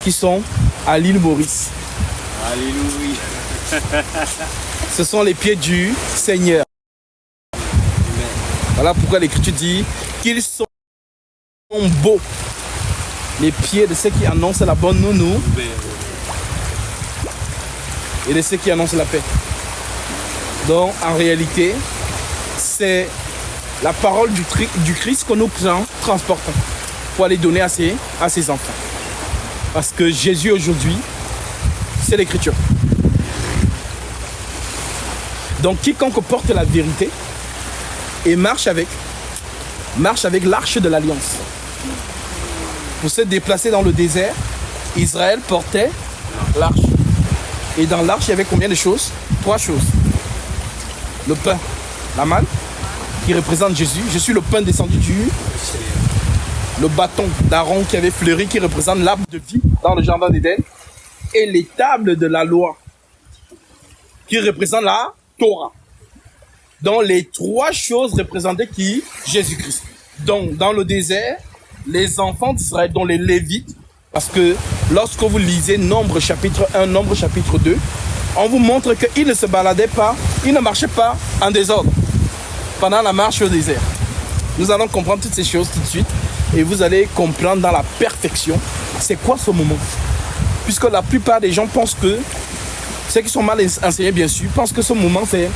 qui sont à l'île Maurice. Alléluia. Ce sont les pieds du Seigneur. Voilà pourquoi l'Écriture dit qu'ils sont beaux. Les pieds de ceux qui annoncent la bonne nounou et de ceux qui annoncent la paix. Donc en réalité, c'est la parole du Christ que nous transportons pour aller donner à ses enfants. Parce que Jésus aujourd'hui, c'est l'Écriture. Donc quiconque porte la vérité et marche avec l'arche de l'alliance. Pour se déplacer dans le désert, Israël portait l'arche. Et dans l'arche, il y avait combien de choses? 3 choses. Le pain, la manne, qui représente Jésus. Je suis le pain descendu du ciel. Le bâton d'Aaron qui avait fleuri, qui représente l'arbre de vie dans le jardin d'Éden. Et les tables de la loi, qui représentent la Torah. Donc les 3 choses représentaient qui? Jésus-Christ. Donc dans le désert, les enfants d'Israël, dont les Lévites, parce que lorsque vous lisez Nombre chapitre 1, Nombre chapitre 2, on vous montre qu'ils ne se baladaient pas, ils ne marchaient pas en désordre pendant la marche au désert. Nous allons comprendre toutes ces choses tout de suite et vous allez comprendre dans la perfection c'est quoi ce moment. Puisque la plupart des gens pensent que, ceux qui sont mal enseignés bien sûr, pensent que ce moment c'est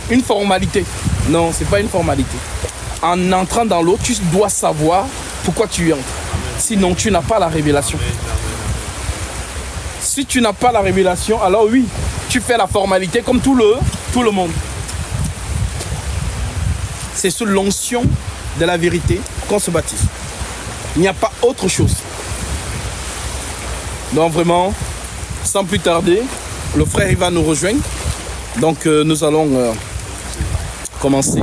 une formalité. Non, c'est pas une formalité. En entrant dans l'eau, tu dois savoir pourquoi tu y entres. Sinon, tu n'as pas la révélation. Si tu n'as pas la révélation, alors oui, tu fais la formalité comme tout le monde. C'est sous l'onction de la vérité qu'on se baptise. Il n'y a pas autre chose. Donc vraiment, sans plus tarder, le frère il va nous rejoindre. Donc nous allons commencer.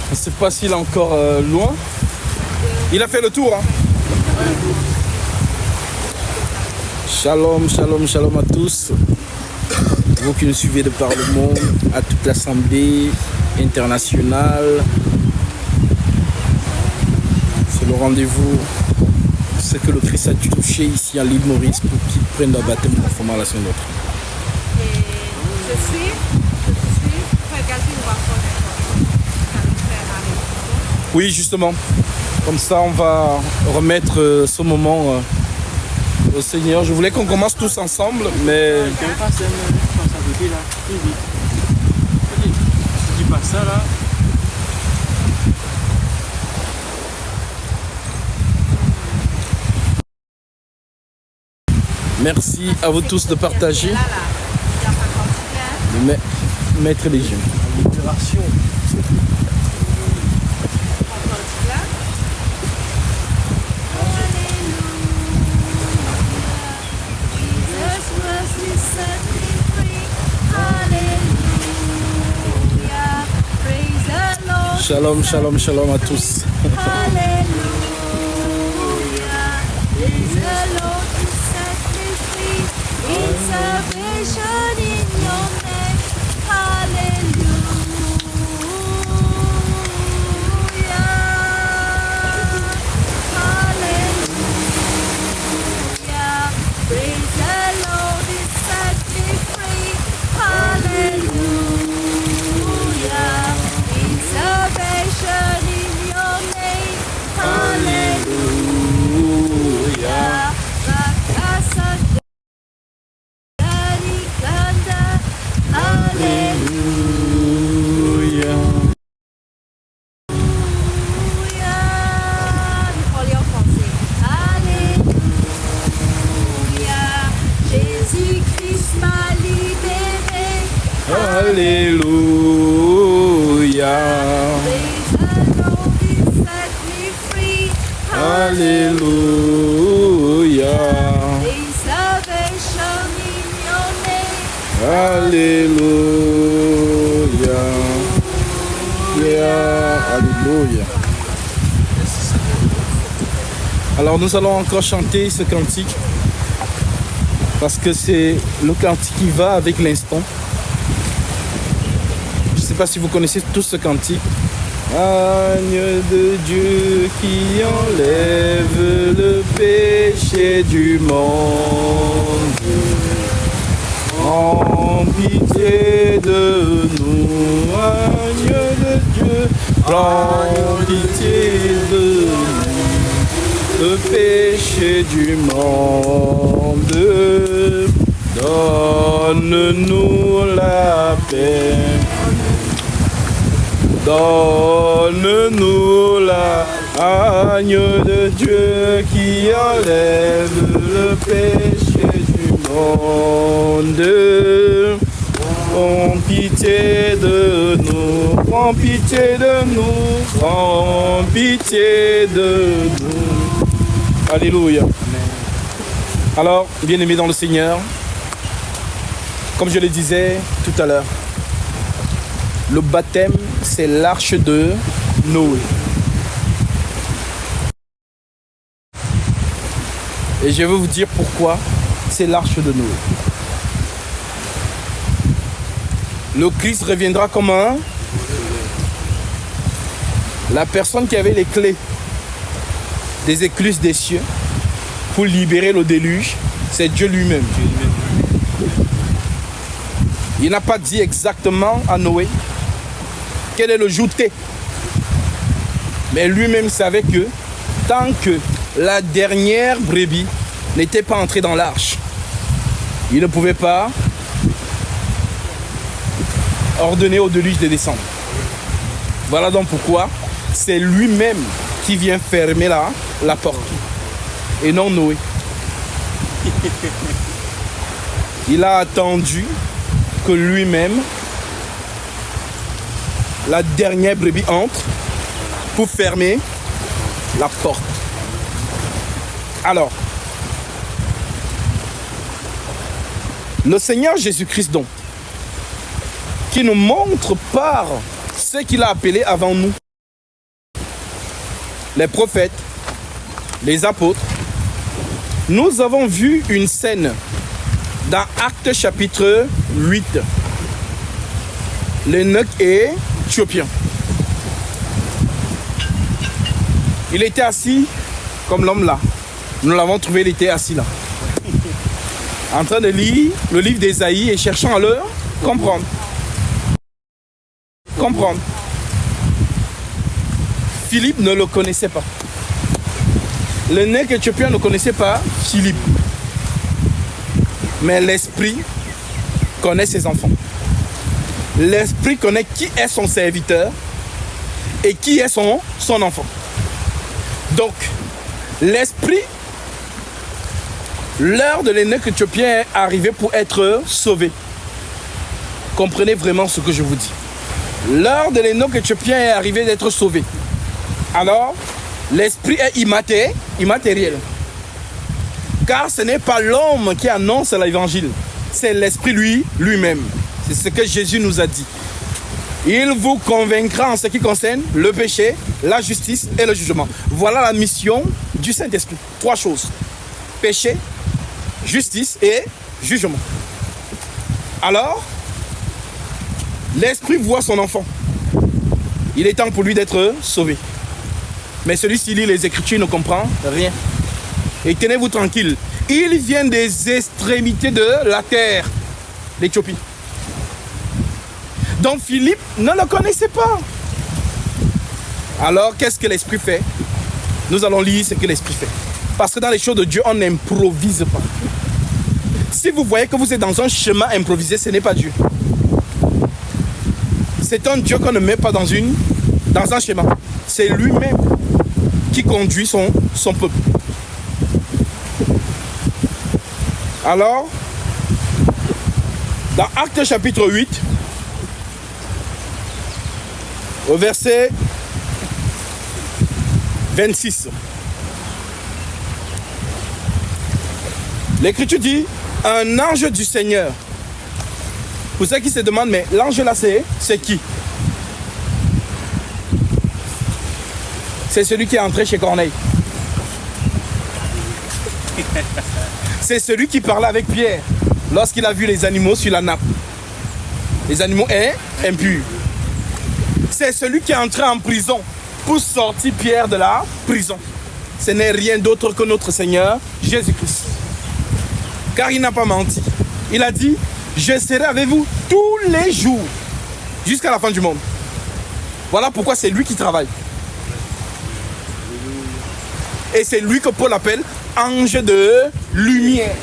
Je ne sais pas s'il est encore loin. Il a fait le tour. Hein? Shalom, shalom, shalom à tous. Vous qui nous suivez de par le monde, à toute l'Assemblée internationale. C'est le rendez-vous. C'est que le Christ a touché ici à l'île Maurice pour qu'il prenne le baptême conformément à la Sainte Nôtre. Je suis regardez le rapport. Oui, justement. Comme ça, on va remettre ce moment au Seigneur. Je voulais qu'on commence tous ensemble, mais... Tu dis pas ça là. Merci à vous tous de partager, de mettre les yeux. Libération. Shalom, shalom, shalom à tous. Alléluia. Alléluia. Alléluia. Alors nous allons encore chanter ce cantique parce que c'est le cantique qui va avec l'instant. Je ne sais pas si vous connaissez tous ce cantique. Agneau de Dieu qui enlève le péché du monde. En pitié de nous, agneau de Dieu, prends pitié de nous, le péché du monde. Donne-nous la paix. Donne-nous la agneau de Dieu qui enlève le péché du monde. Prends pitié de nous, prends pitié de nous, prends pitié de nous. Alléluia. Alors, bien-aimés dans le Seigneur, comme je le disais tout à l'heure, le baptême, c'est l'arche de Noé. Et je vais vous dire pourquoi c'est l'arche de Noé. Le Christ reviendra comme la personne qui avait les clés des écluses des cieux pour libérer le déluge, c'est Dieu lui-même. Il n'a pas dit exactement à Noé quel est le jour T. Mais lui-même savait que tant que la dernière brebis n'était pas entrée dans l'arche, il ne pouvait pas ordonner au déluge de descendre. Voilà donc pourquoi c'est lui-même qui vient fermer la porte et non Noé. Il a attendu que lui-même, la dernière brebis entre pour fermer la porte. Alors, le Seigneur Jésus-Christ donc, qui nous montre par ce qu'il a appelé avant nous, les prophètes, les apôtres, nous avons vu une scène dans Actes chapitre 8. L'eunuque éthiopien. Il était assis comme l'homme là. Nous l'avons trouvé, il était assis là. En train de lire le livre d'Ésaïe et cherchant à le comprendre. Philippe ne le connaissait pas. L'eunuque éthiopien ne connaissait pas Philippe. Mais l'Esprit connaît ses enfants. L'Esprit connaît qui est son serviteur et qui est son enfant. Donc, l'Esprit, l'heure de l'eunuque éthiopien est arrivée pour être sauvé. Comprenez vraiment ce que je vous dis. L'heure de l'eunuque éthiopien est arrivée d'être sauvé. Alors, l'Esprit est immatériel. Car ce n'est pas l'homme qui annonce l'évangile, c'est l'Esprit lui-même. C'est ce que Jésus nous a dit. Il vous convaincra en ce qui concerne le péché, la justice et le jugement. Voilà la mission du Saint-Esprit. 3 choses. Péché, justice et jugement. Alors, l'Esprit voit son enfant. Il est temps pour lui d'être sauvé. Mais celui-ci lit les Écritures, il ne comprend rien. Et tenez-vous tranquille, il vient des extrémités de la terre, l'Éthiopie. Donc Philippe ne le connaissait pas. Alors qu'est-ce que l'Esprit fait? Nous allons lire ce que l'Esprit fait. Parce que dans les choses de Dieu, on n'improvise pas. Si vous voyez que vous êtes dans un chemin improvisé, ce n'est pas Dieu. C'est un Dieu qu'on ne met pas dans un schéma. C'est lui-même qui conduit son peuple. Alors, dans Actes chapitre 8, au verset 26, L'Écriture dit un ange du Seigneur. Pour ceux qui se demandent, mais l'ange là, c'est qui? C'est celui qui est entré chez Corneille. C'est celui qui parlait avec Pierre lorsqu'il a vu les animaux sur la nappe. Les animaux impurs. C'est celui qui est entré en prison pour sortir Pierre de la prison. Ce n'est rien d'autre que notre Seigneur Jésus-Christ. Car il n'a pas menti. Il a dit, je serai avec vous tous les jours jusqu'à la fin du monde. Voilà pourquoi c'est lui qui travaille. Et c'est lui que Paul appelle ange de lumière.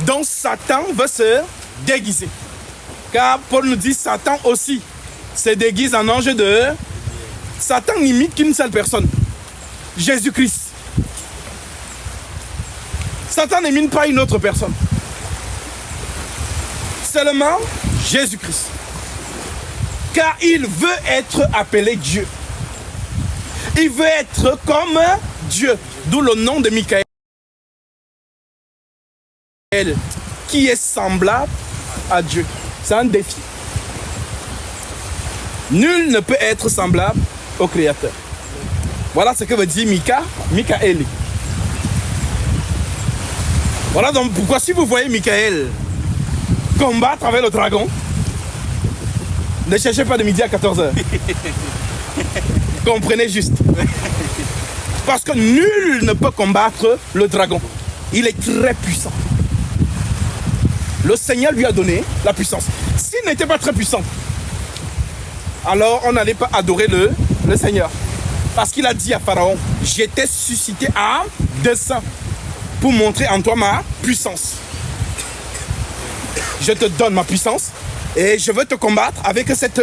Donc Satan veut se déguiser. Car Paul nous dit Satan aussi se déguise en ange de... Satan n'imite qu'une seule personne. Jésus-Christ. Satan n'imite pas une autre personne. Seulement Jésus-Christ. Car il veut être appelé Dieu. Il veut être comme Dieu. D'où le nom de Michael, qui est semblable à Dieu. C'est un défi. Nul ne peut être semblable au Créateur. Voilà ce que veut dire Michael. Voilà donc pourquoi si vous voyez Michael combattre avec le dragon, ne cherchez pas de midi à 14h. Comprenez juste. Parce que nul ne peut combattre le dragon. Il est très puissant. Le Seigneur lui a donné la puissance. S'il n'était pas très puissant, alors on n'allait pas adorer le Seigneur. Parce qu'il a dit à Pharaon, j'étais suscité à dessein pour montrer en toi ma puissance. Je te donne ma puissance et je veux te combattre avec cette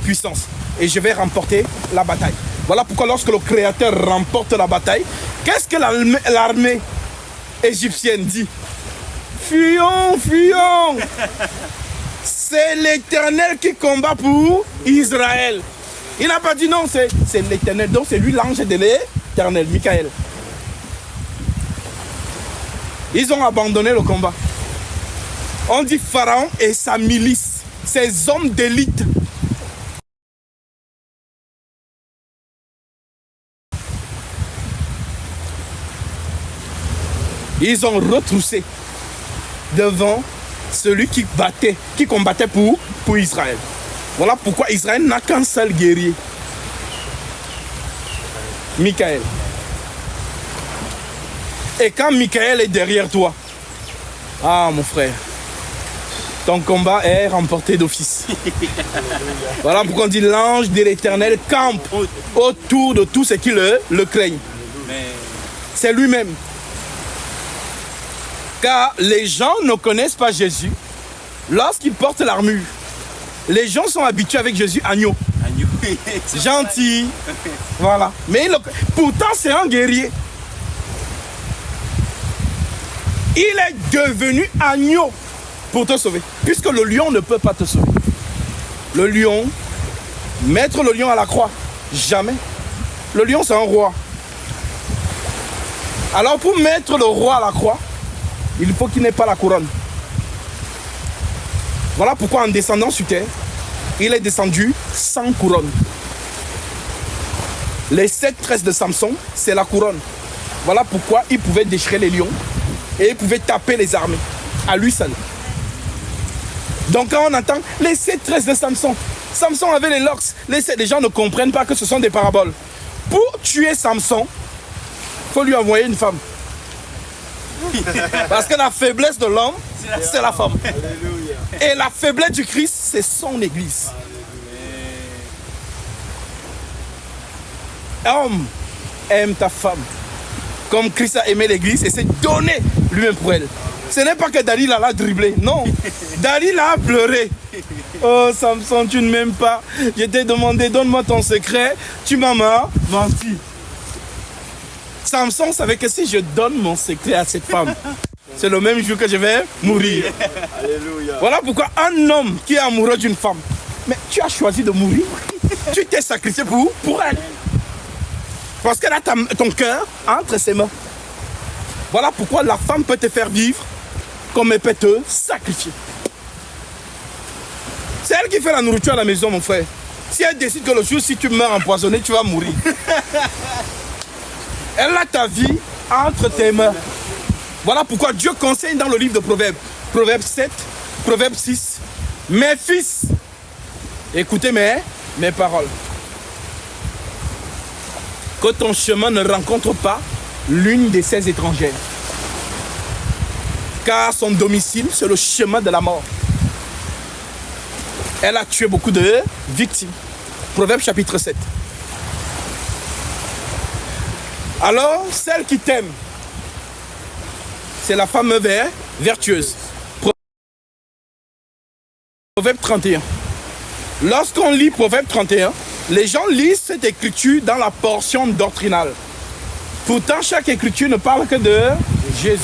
puissance. Et je vais remporter la bataille. Voilà pourquoi lorsque le Créateur remporte la bataille, qu'est-ce que l'armée égyptienne dit? Fuyons, fuyons. C'est l'Éternel qui combat pour Israël. Il n'a pas dit non, c'est l'Éternel. Donc c'est lui l'ange de l'Éternel, Michael. Ils ont abandonné le combat. On dit Pharaon et sa milice, ses hommes d'élite. Ils ont retroussé devant celui qui combattait pour Israël. Voilà pourquoi Israël n'a qu'un seul guerrier. Michael. Et quand Michael est derrière toi, ah mon frère, ton combat est remporté d'office. Voilà pourquoi on dit l'ange de l'Éternel campe autour de tous ceux qui le craignent. C'est lui-même. Car les gens ne connaissent pas Jésus lorsqu'il porte l'armure. Les gens sont habitués avec Jésus, agneau. Gentil. Voilà. Mais pourtant, c'est un guerrier. Il est devenu agneau pour te sauver. Puisque le lion ne peut pas te sauver. Le lion, mettre le lion à la croix, jamais. Le lion, c'est un roi. Alors, pour mettre le roi à la croix, il faut qu'il n'ait pas la couronne. Voilà pourquoi en descendant sur terre, il est descendu sans couronne. Les 7 tresses de Samson, c'est la couronne. Voilà pourquoi il pouvait déchirer les lions et il pouvait taper les armées à lui seul. Donc quand on entend les 7 tresses de Samson, Samson avait les locks. Les gens ne comprennent pas que ce sont des paraboles. Pour tuer Samson, il faut lui envoyer une femme. Parce que la faiblesse de l'homme, c'est la femme. Alléluia. Et la faiblesse du Christ, c'est son église. Homme, aime ta femme. Comme Christ a aimé l'église et s'est donné lui-même pour elle. Ce n'est pas que Dalila l'a dribblé, non. Dalila a pleuré. Oh Samson, tu ne m'aimes pas. Je t'ai demandé, donne-moi ton secret. Tu m'as menti. Samson savait que si je donne mon secret à cette femme, c'est le même jour que je vais mourir. Alléluia. Voilà pourquoi un homme qui est amoureux d'une femme, mais tu as choisi de mourir. Tu t'es sacrifié pour elle. Parce qu'elle a ton cœur entre ses mains. Voilà pourquoi la femme peut te faire vivre comme elle peut te sacrifier. C'est elle qui fait la nourriture à la maison, mon frère. Si elle décide que le jour, si tu meurs empoisonné, tu vas mourir. Elle a ta vie entre tes mains. Voilà pourquoi Dieu conseille dans le livre de Proverbes, Proverbe 7, Proverbe 6, mes fils, écoutez mes paroles. Que ton chemin ne rencontre pas l'une de ces étrangères. Car son domicile, c'est le chemin de la mort. Elle a tué beaucoup de victimes. Proverbe chapitre 7. Alors, celle qui t'aime, c'est la femme vertueuse. Proverbe 31. Lorsqu'on lit Proverbe 31, les gens lisent cette écriture dans la portion doctrinale. Pourtant, chaque écriture ne parle que de Jésus.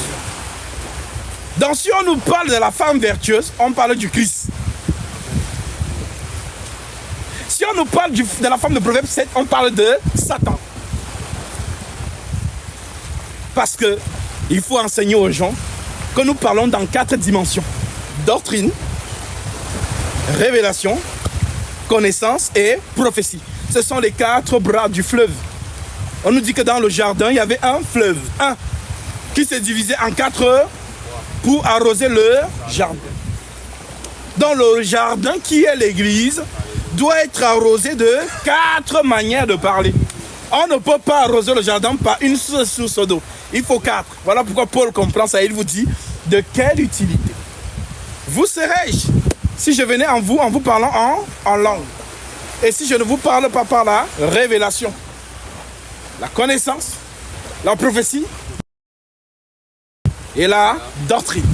Donc, si on nous parle de la femme vertueuse, on parle du Christ. Si on nous parle de la femme de Proverbe 7, on parle de Satan. Parce que il faut enseigner aux gens que nous parlons dans 4 dimensions. Doctrine, révélation, connaissance et prophétie. Ce sont les 4 bras du fleuve. On nous dit que dans le jardin, il y avait un fleuve, qui s'est divisé en 4 pour arroser le jardin. Dans le jardin qui est l'église, doit être arrosé de 4 manières de parler. On ne peut pas arroser le jardin par une seule source d'eau. Il faut 4. Voilà pourquoi Paul comprend ça. Il vous dit, de quelle utilité vous serais-je si je venais en vous parlant en langue? Et si je ne vous parle pas par la révélation, la connaissance, la prophétie et la doctrine.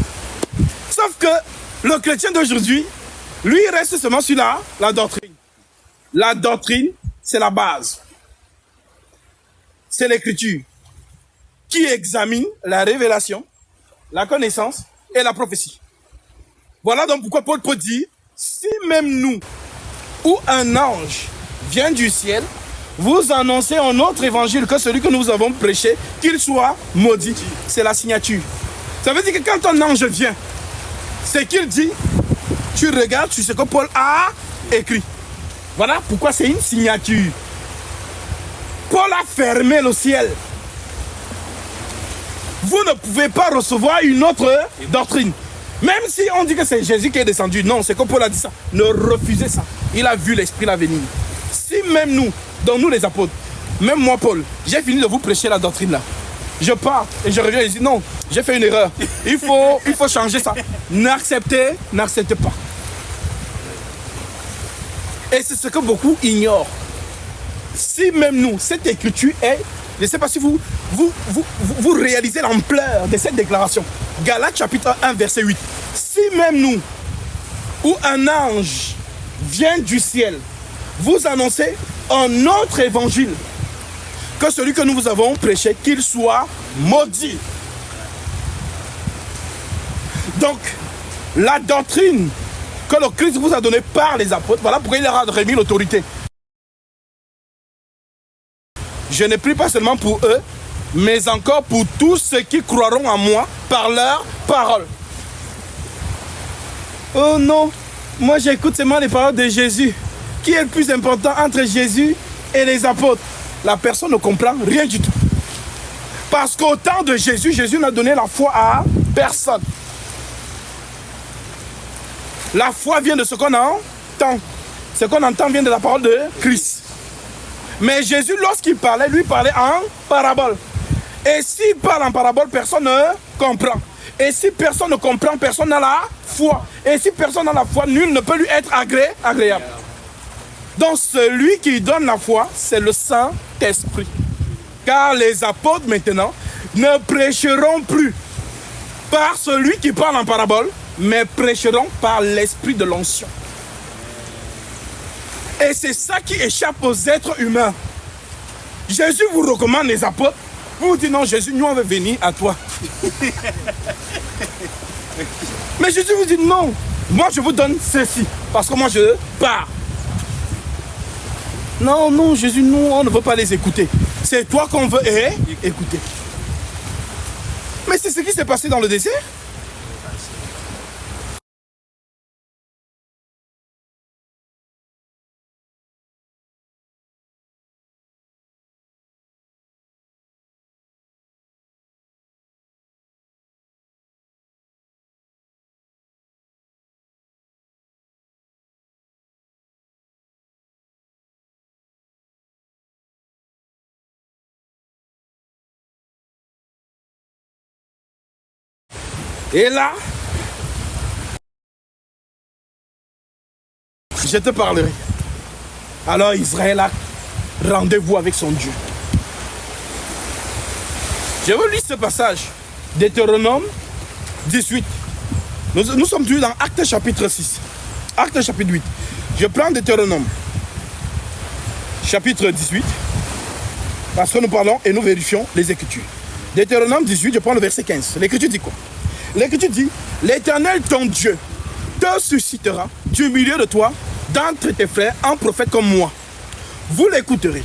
Sauf que le chrétien d'aujourd'hui, lui, il reste seulement sur la doctrine. La doctrine, c'est la base. C'est l'écriture qui examine la révélation, la connaissance et la prophétie. Voilà donc pourquoi Paul peut dire, si même nous, ou un ange vient du ciel, vous annoncez un autre évangile que celui que nous avons prêché, qu'il soit maudit. C'est la signature. Ça veut dire que quand un ange vient, c'est qu'il dit, tu regardes sur ce que Paul a écrit. Voilà pourquoi c'est une signature. Paul a fermé le ciel. Vous ne pouvez pas recevoir une autre doctrine. Même si on dit que c'est Jésus qui est descendu. Non, c'est comme Paul a dit ça. Ne refusez ça. Il a vu l'Esprit là venir. Si même nous, donc nous les apôtres, même moi Paul, j'ai fini de vous prêcher la doctrine là. Je pars et je reviens et je dis non, j'ai fait une erreur. Il faut changer ça. N'acceptez pas. Et c'est ce que beaucoup ignorent. Si même nous, cette écriture est, je ne sais pas si vous réalisez l'ampleur de cette déclaration. Galates chapitre 1 verset 8. Si même nous, ou un ange vient du ciel, vous annoncez un autre évangile que celui que nous vous avons prêché, qu'il soit maudit. Donc, la doctrine que le Christ vous a donnée par les apôtres, voilà pourquoi il leur a remis l'autorité. Je ne prie pas seulement pour eux, mais encore pour tous ceux qui croiront en moi par leur parole. Oh non, moi j'écoute seulement les paroles de Jésus. Qui est le plus important entre Jésus et les apôtres? La personne ne comprend rien du tout. Parce qu'au temps de Jésus, Jésus n'a donné la foi à personne. La foi vient de ce qu'on entend. Ce qu'on entend vient de la parole de Christ. Mais Jésus, lorsqu'il parlait, lui parlait en parabole. Et s'il parle en parabole, personne ne comprend. Et si personne ne comprend, personne n'a la foi. Et si personne n'a la foi, nul ne peut lui être agréable. Donc celui qui donne la foi, c'est le Saint-Esprit. Car les apôtres maintenant ne prêcheront plus par celui qui parle en parabole, mais prêcheront par l'esprit de l'onction. Et c'est ça qui échappe aux êtres humains. Jésus vous recommande les apôtres. Vous vous dites non, Jésus, nous on veut venir à toi. Mais Jésus vous dit non, moi je vous donne ceci, parce que moi je pars. Non, non, Jésus, nous on ne veut pas les écouter. C'est toi qu'on veut écouter. Mais c'est ce qui s'est passé dans le désert. Et là, je te parlerai. Alors Israël a rendez-vous avec son Dieu. Je vous lis ce passage, Deutéronome 18. Nous sommes toujours dans Actes chapitre 6. Actes chapitre 8. Je prends Deutéronome chapitre 18, parce que nous parlons et nous vérifions les Écritures. Deutéronome 18, je prends le verset 15. L'Écriture dit quoi? L'Écriture dit, l'Éternel ton Dieu te suscitera du milieu de toi, d'entre tes frères, un prophète comme moi. Vous l'écouterez.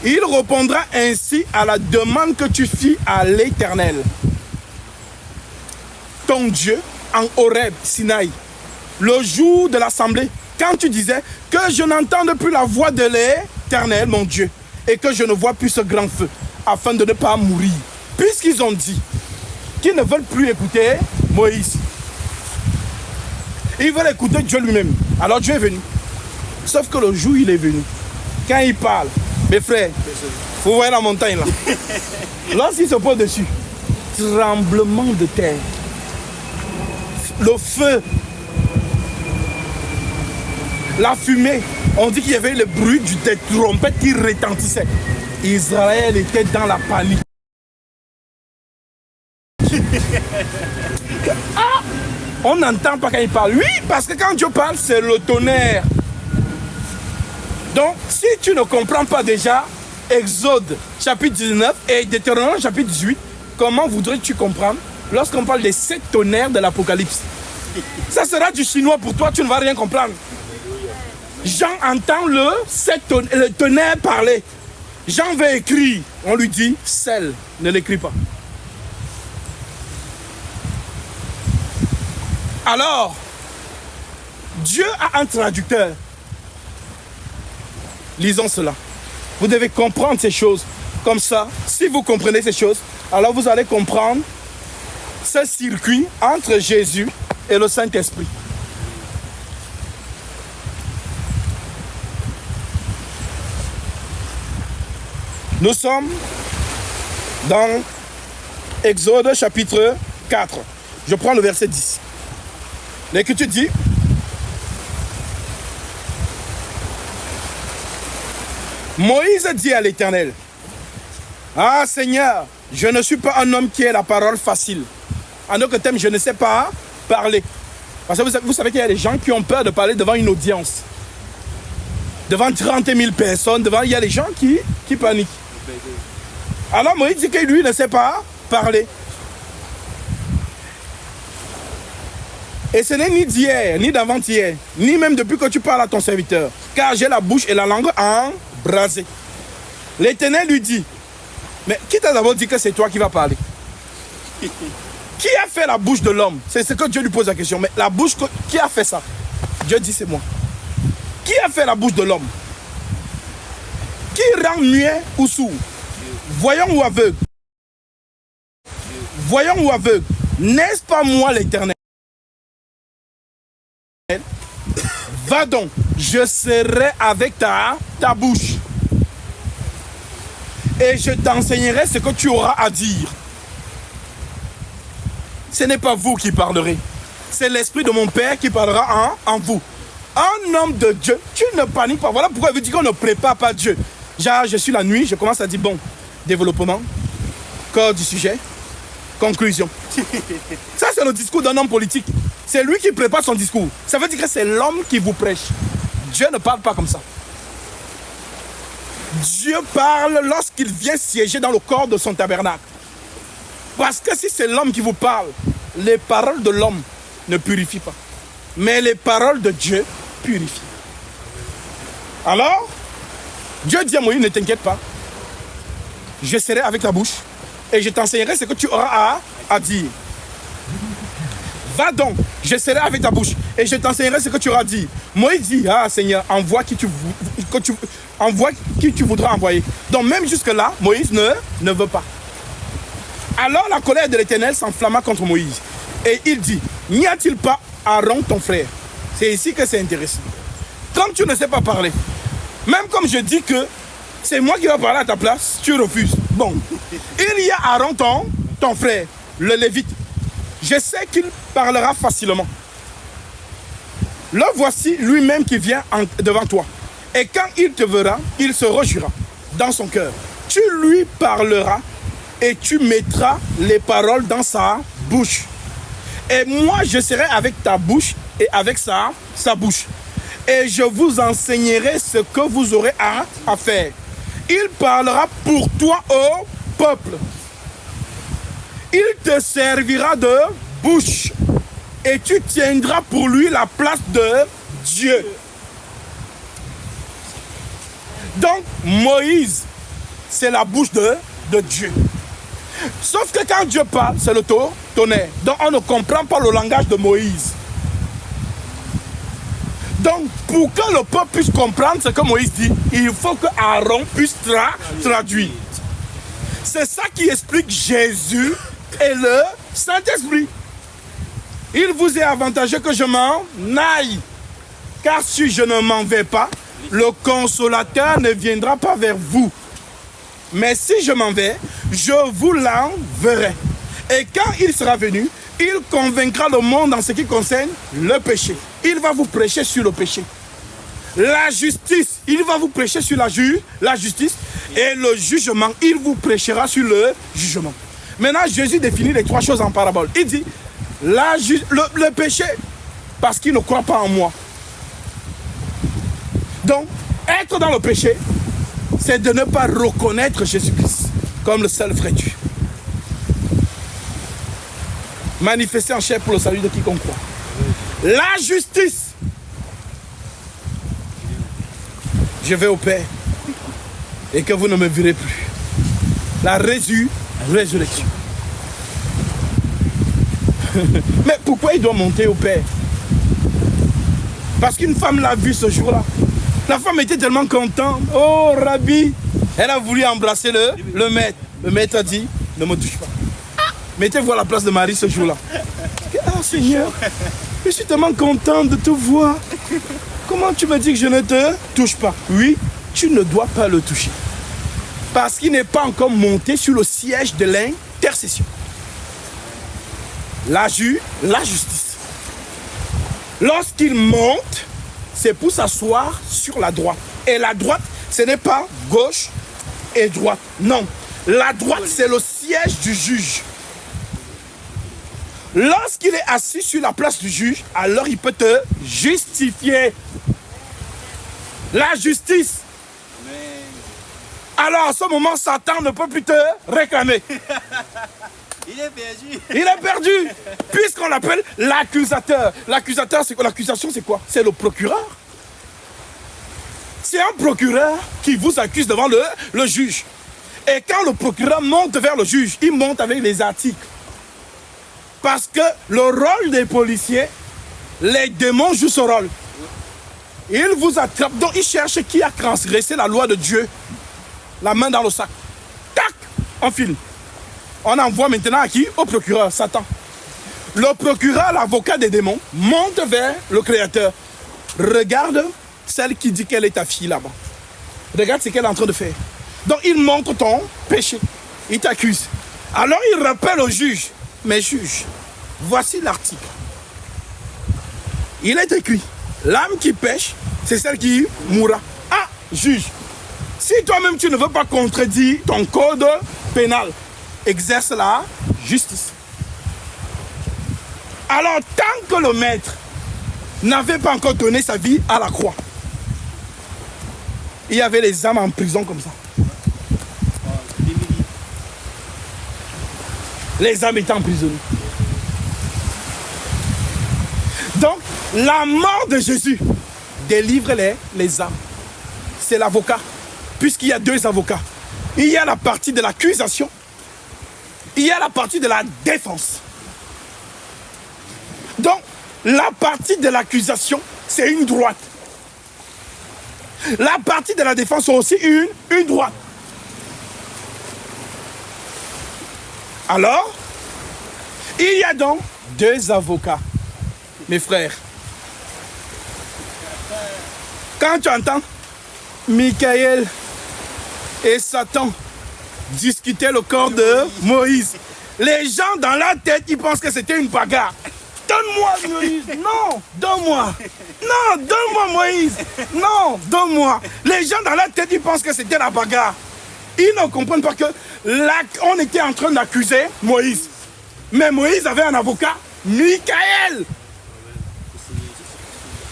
Il répondra ainsi à la demande que tu fis à l'Éternel, ton Dieu, en Horeb, Sinaï, le jour de l'assemblée, quand tu disais que je n'entende plus la voix de l'Éternel, mon Dieu, et que je ne vois plus ce grand feu, afin de ne pas mourir. Puisqu'ils ont dit qu'ils ne veulent plus écouter Moïse, ils veulent écouter Dieu lui-même. Alors Dieu est venu. Sauf que le jour où il est venu, quand il parle, mes frères, vous voyez la montagne là. Lorsqu'il se pose dessus, tremblement de terre, le feu, la fumée, on dit qu'il y avait le bruit des trompettes qui retentissait. Israël était dans la panique. Ah, on n'entend pas quand il parle. Oui, parce que quand Dieu parle, c'est le tonnerre. Donc, si tu ne comprends pas déjà Exode chapitre 19 et Deutéronome chapitre 18, comment voudrais-tu comprendre lorsqu'on parle des 7 tonnerres de l'Apocalypse? Ça sera du chinois pour toi, tu ne vas rien comprendre. Jean entend le tonnerre parler. Jean veut écrire. On lui dit, scelle, ne l'écris pas. Alors, Dieu a un traducteur. Lisons cela. Vous devez comprendre ces choses. Comme ça, si vous comprenez ces choses, alors vous allez comprendre ce circuit entre Jésus et le Saint-Esprit. Nous sommes dans Exode chapitre 4. Je prends le verset 10. L'Écriture dit, Moïse dit à l'Éternel, ah Seigneur, je ne suis pas un homme qui ait la parole facile. En autre terme, je ne sais pas parler. Parce que vous savez qu'il y a des gens qui ont peur de parler devant une audience. Devant 30 000 personnes, il y a des gens qui paniquent. Alors Moïse dit que lui ne sait pas parler. Et ce n'est ni d'hier, ni d'avant-hier, ni même depuis que tu parles à ton serviteur, car j'ai la bouche et la langue embrasées. L'Éternel lui dit, mais qui t'a d'abord dit que c'est toi qui vas parler? Qui a fait la bouche de l'homme? C'est ce que Dieu lui pose la question. Mais la bouche, qui a fait ça? Dieu dit, c'est moi. Qui a fait la bouche de l'homme? Qui rend muet ou sourd? Voyant ou aveugle? Voyant ou aveugle? N'est-ce pas moi l'Éternel? Va donc, je serai avec ta bouche. Et je t'enseignerai ce que tu auras à dire. Ce n'est pas vous qui parlerez. C'est l'Esprit de mon Père qui parlera en vous. Un homme de Dieu, tu ne paniques pas. Voilà pourquoi il veut dire qu'on ne prépare pas Dieu. Genre, je suis la nuit, je commence à dire, bon, développement, corps du sujet, conclusion. Ça, c'est le discours d'un homme politique. C'est lui qui prépare son discours. Ça veut dire que c'est l'homme qui vous prêche. Dieu ne parle pas comme ça. Dieu parle lorsqu'il vient siéger dans le corps de son tabernacle. Parce que si c'est l'homme qui vous parle, les paroles de l'homme ne purifient pas. Mais les paroles de Dieu purifient. Alors, Dieu dit à Moïse, ne t'inquiète pas. Je serai avec ta bouche et je t'enseignerai ce que tu auras à dire. Va donc, je serai avec ta bouche et je t'enseignerai ce que tu auras dit. Moïse dit, ah Seigneur, envoie qui tu voudras envoyer. Donc même jusque-là, Moïse ne veut pas. Alors la colère de l'Éternel s'enflamma contre Moïse. Et il dit, n'y a-t-il pas Aaron ton frère? C'est ici que c'est intéressant. Comme tu ne sais pas parler, même comme je dis que c'est moi qui vais parler à ta place, tu refuses. Bon, il y a Aaron ton frère, le Lévite. Je sais qu'il parlera facilement. Le voici lui-même qui vient devant toi. Et quand il te verra, il se réjouira dans son cœur. Tu lui parleras et tu mettras les paroles dans sa bouche. Et moi, je serai avec ta bouche et avec sa bouche. Et je vous enseignerai ce que vous aurez à faire. Il parlera pour toi au peuple. Il te servira de bouche et tu tiendras pour lui la place de Dieu. Donc, Moïse, c'est la bouche de Dieu. Sauf que quand Dieu parle, c'est le tonnerre. Donc, on ne comprend pas le langage de Moïse. Donc, pour que le peuple puisse comprendre ce que Moïse dit, il faut que Aaron puisse traduire. C'est ça qui explique Jésus et le Saint-Esprit. Il vous est avantageux que je m'en aille. Car si je ne m'en vais pas, le consolateur ne viendra pas vers vous. Mais si je m'en vais, je vous l'enverrai. Et quand il sera venu, il convaincra le monde en ce qui concerne le péché. Il va vous prêcher sur le péché. La justice, il va vous prêcher sur la justice. Et le jugement, il vous prêchera sur le jugement. Maintenant, Jésus définit les trois choses en parabole. Il dit, le péché, parce qu'il ne croit pas en moi. Donc, être dans le péché, c'est de ne pas reconnaître Jésus-Christ comme le seul vrai Dieu. Manifester en chair pour le salut de quiconque croit. La justice. Je vais au Père et que vous ne me verrez plus. La résurrection. Mais pourquoi il doit monter au Père? Parce qu'une femme l'a vu ce jour-là. La femme était tellement contente. Oh, Rabbi. Elle a voulu embrasser le maître. Le maître a dit, ne me touche pas. Mettez-vous à la place de Marie ce jour-là. Ah Seigneur, je suis tellement contente de te voir. Comment tu me dis que je ne te touche pas? Oui, tu ne dois pas le toucher. Parce qu'il n'est pas encore monté sur le siège de l'intercession. La justice. Lorsqu'il monte, c'est pour s'asseoir sur la droite. Et la droite, ce n'est pas gauche et droite. Non. La droite, c'est le siège du juge. Lorsqu'il est assis sur la place du juge, alors il peut te justifier. La justice. Alors à ce moment, Satan ne peut plus te réclamer. Il est perdu. Il est perdu. Puisqu'on l'appelle l'accusateur. L'accusateur, c'est quoi? L'accusation, c'est quoi? C'est le procureur. C'est un procureur qui vous accuse devant le juge. Et quand le procureur monte vers le juge, il monte avec les articles. Parce que le rôle des policiers, les démons jouent ce rôle. Ils vous attrapent. Donc ils cherchent qui a transgressé la loi de Dieu. La main dans le sac. Tac, on file. On envoie maintenant à qui? Au procureur, Satan. Le procureur, l'avocat des démons, monte vers le Créateur. Regarde celle qui dit qu'elle est ta fille là-bas. Regarde ce qu'elle est en train de faire. Donc il montre ton péché. Il t'accuse. Alors il rappelle au juge. Mais juge, voici l'article. Il est écrit, l'âme qui pêche, c'est celle qui mourra. Ah, juge, si toi-même tu ne veux pas contredire ton code pénal, exerce la justice. Alors, tant que le maître n'avait pas encore donné sa vie à la croix, il y avait les âmes en prison comme ça. Les âmes étaient emprisonnées. Donc, la mort de Jésus délivre les âmes. C'est l'avocat, puisqu'il y a deux avocats. Il y a la partie de l'accusation il y a la partie de la défense. Donc, la partie de l'accusation, c'est une droite. La partie de la défense, c'est aussi une droite. Alors, il y a donc deux avocats, mes frères. Quand tu entends Michael et Satan discuter le corps de Moïse, les gens dans la tête, ils pensent que c'était une bagarre. Donne-moi Moïse, non, donne-moi. Non, donne-moi Moïse, non, donne-moi. Les gens dans la tête, ils pensent que c'était la bagarre. Ils ne comprennent pas que on était en train d'accuser Moïse. Mais Moïse avait un avocat, Michael.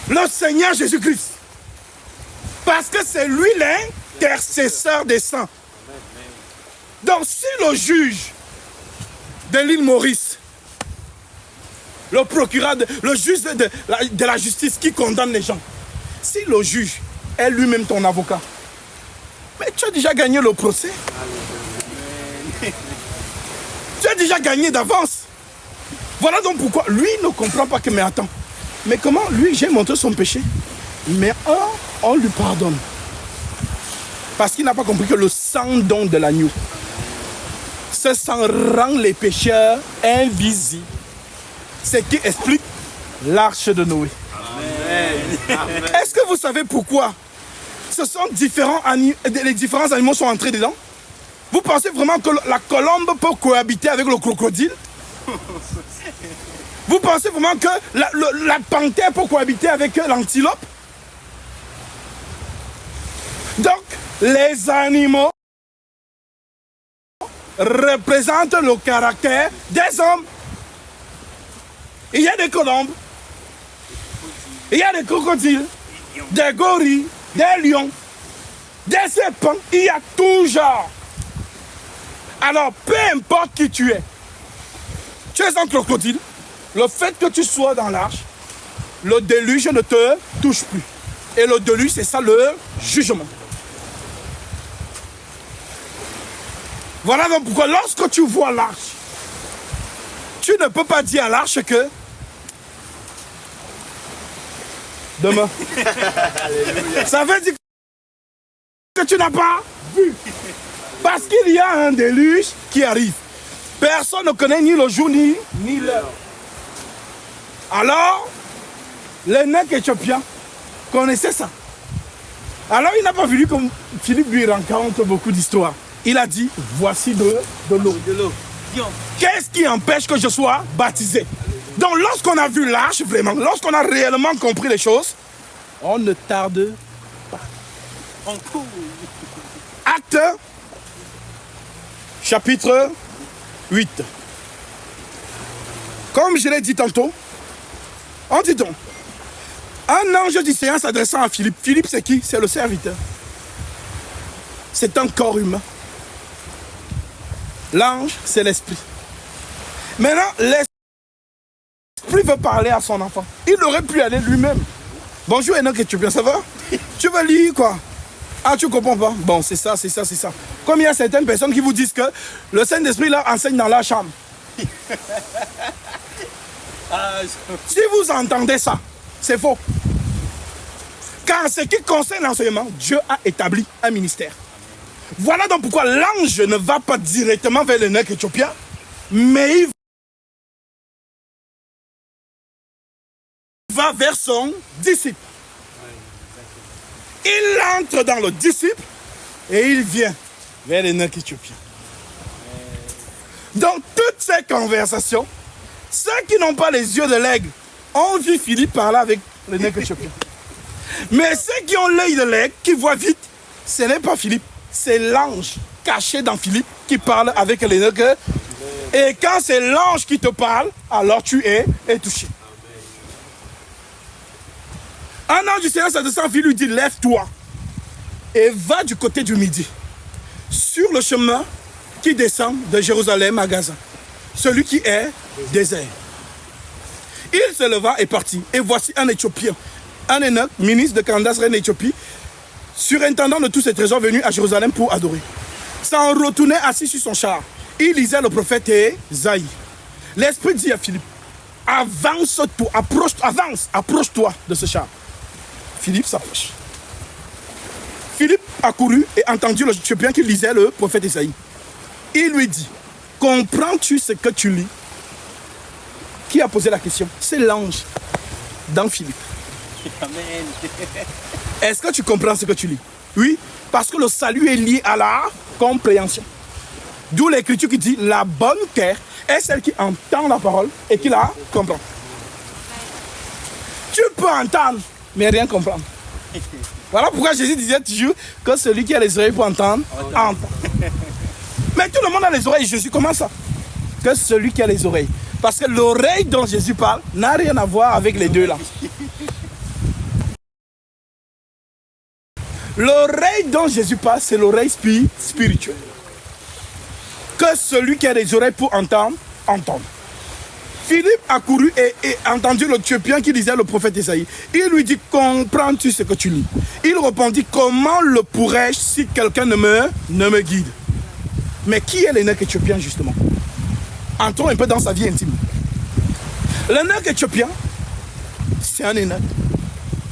Le Seigneur Jésus-Christ. Parce que c'est lui l'intercesseur des saints. Donc si le juge de l'île Maurice, le procureur, le juge de la justice qui condamne les gens, si le juge est lui-même ton avocat, mais tu as déjà gagné le procès. Tu as déjà gagné d'avance. Voilà donc pourquoi lui ne comprend pas que, mais attends, mais comment lui, j'ai montré son péché, mais on lui pardonne. Parce qu'il n'a pas compris que le sang don de l'agneau, ce sang rend les pécheurs invisibles. C'est ce qui explique l'arche de Noé. Est-ce que vous savez pourquoi ce sont différents les différents animaux sont entrés dedans? Vous pensez vraiment que la colombe peut cohabiter avec le crocodile? Vous pensez vraiment que la panthère peut cohabiter avec l'antilope? Donc, les animaux représentent le caractère des hommes. Il y a des colombes, il y a des crocodiles, des gorilles, des lions, des serpents, il y a tout genre. Alors, peu importe qui tu es un crocodile, le fait que tu sois dans l'arche, le déluge ne te touche plus. Et le déluge, c'est ça le jugement. Voilà donc pourquoi lorsque tu vois l'arche, tu ne peux pas dire à l'arche que demain. Ça veut dire que tu n'as pas vu. Parce qu'il y a un déluge qui arrive. Personne ne connaît ni le jour ni l'heure. Alors, l'évêque éthiopien connaissait ça. Alors il n'a pas voulu comme Philippe lui raconte beaucoup d'histoires. Il a dit, voici de l'eau. Qu'est-ce qui empêche que je sois baptisé? Donc lorsqu'on a vu l'arche, vraiment, lorsqu'on a réellement compris les choses, on ne tarde pas. On court. Acte, chapitre 8. Comme je l'ai dit tantôt, on dit donc, un ange du Seigneur s'adressant à Philippe. Philippe, c'est qui? C'est le serviteur. C'est un corps humain. L'ange, c'est l'esprit. Maintenant, l'esprit veut parler à son enfant. Il aurait pu aller lui-même. Bonjour, Enoch Éthiopien, ça va? Tu veux lire quoi? Ah, tu comprends pas? Bon, c'est ça, c'est ça, c'est ça. Comme il y a certaines personnes qui vous disent que le Saint-Esprit là enseigne dans la chambre. Si vous entendez ça, c'est faux. Car ce qui concerne l'enseignement, Dieu a établi un ministère. Voilà donc pourquoi l'ange ne va pas directement vers l'évêque éthiopien, mais il va vers son disciple. Il entre dans le disciple et il vient vers l'évêque éthiopien. Dans toutes ces conversations, ceux qui n'ont pas les yeux de l'aigle ont vu Philippe parler avec l'évêque éthiopien. Mais ceux qui ont l'œil de l'aigle, qui voient vite, ce n'est pas Philippe, c'est l'ange caché dans Philippe qui parle avec l'évêque. Et quand c'est l'ange qui te parle, alors tu es touché. Un ange du Seigneur s'adressant à Philippe lui dit, lève-toi et va du côté du midi, sur le chemin qui descend de Jérusalem à Gaza, celui qui est désert. Il se leva et partit. Et voici un Éthiopien, un Enoch, ministre de Candace, reine d'Éthiopie, surintendant de tous ses trésors, venu à Jérusalem pour adorer. S'en retournait assis sur son char. Il lisait le prophète Ésaïe. L'Esprit dit à Philippe, approche-toi de ce char. Philippe s'approche. Philippe a couru et entendu l'Éthiopien qui lisait le prophète Ésaïe. Il lui dit, comprends-tu ce que tu lis? Qui a posé la question? C'est l'ange dans Philippe. Amen. Est-ce que tu comprends ce que tu lis? Oui, parce que le salut est lié à la compréhension. D'où l'écriture qui dit, la bonne terre est celle qui entend la parole et qui la comprend. Tu peux entendre, mais rien comprendre. Voilà pourquoi Jésus disait toujours que celui qui a les oreilles pour entendre, entend. Mais tout le monde a les oreilles. Jésus, comment ça? Que celui qui a les oreilles. Parce que l'oreille dont Jésus parle n'a rien à voir avec les deux là. L'oreille dont Jésus parle, c'est l'oreille spirituelle. Que celui qui a des oreilles pour entendre, entende. Philippe a couru et entendu l'Éthiopien qui lisait le prophète Ésaïe. Il lui dit, comprends-tu ce que tu lis? Il répondit, comment le pourrais-je si quelqu'un ne me guide? Mais qui est l'eunuque éthiopien justement? Entrons un peu dans sa vie intime. L'eunuque éthiopien, c'est un eunuque.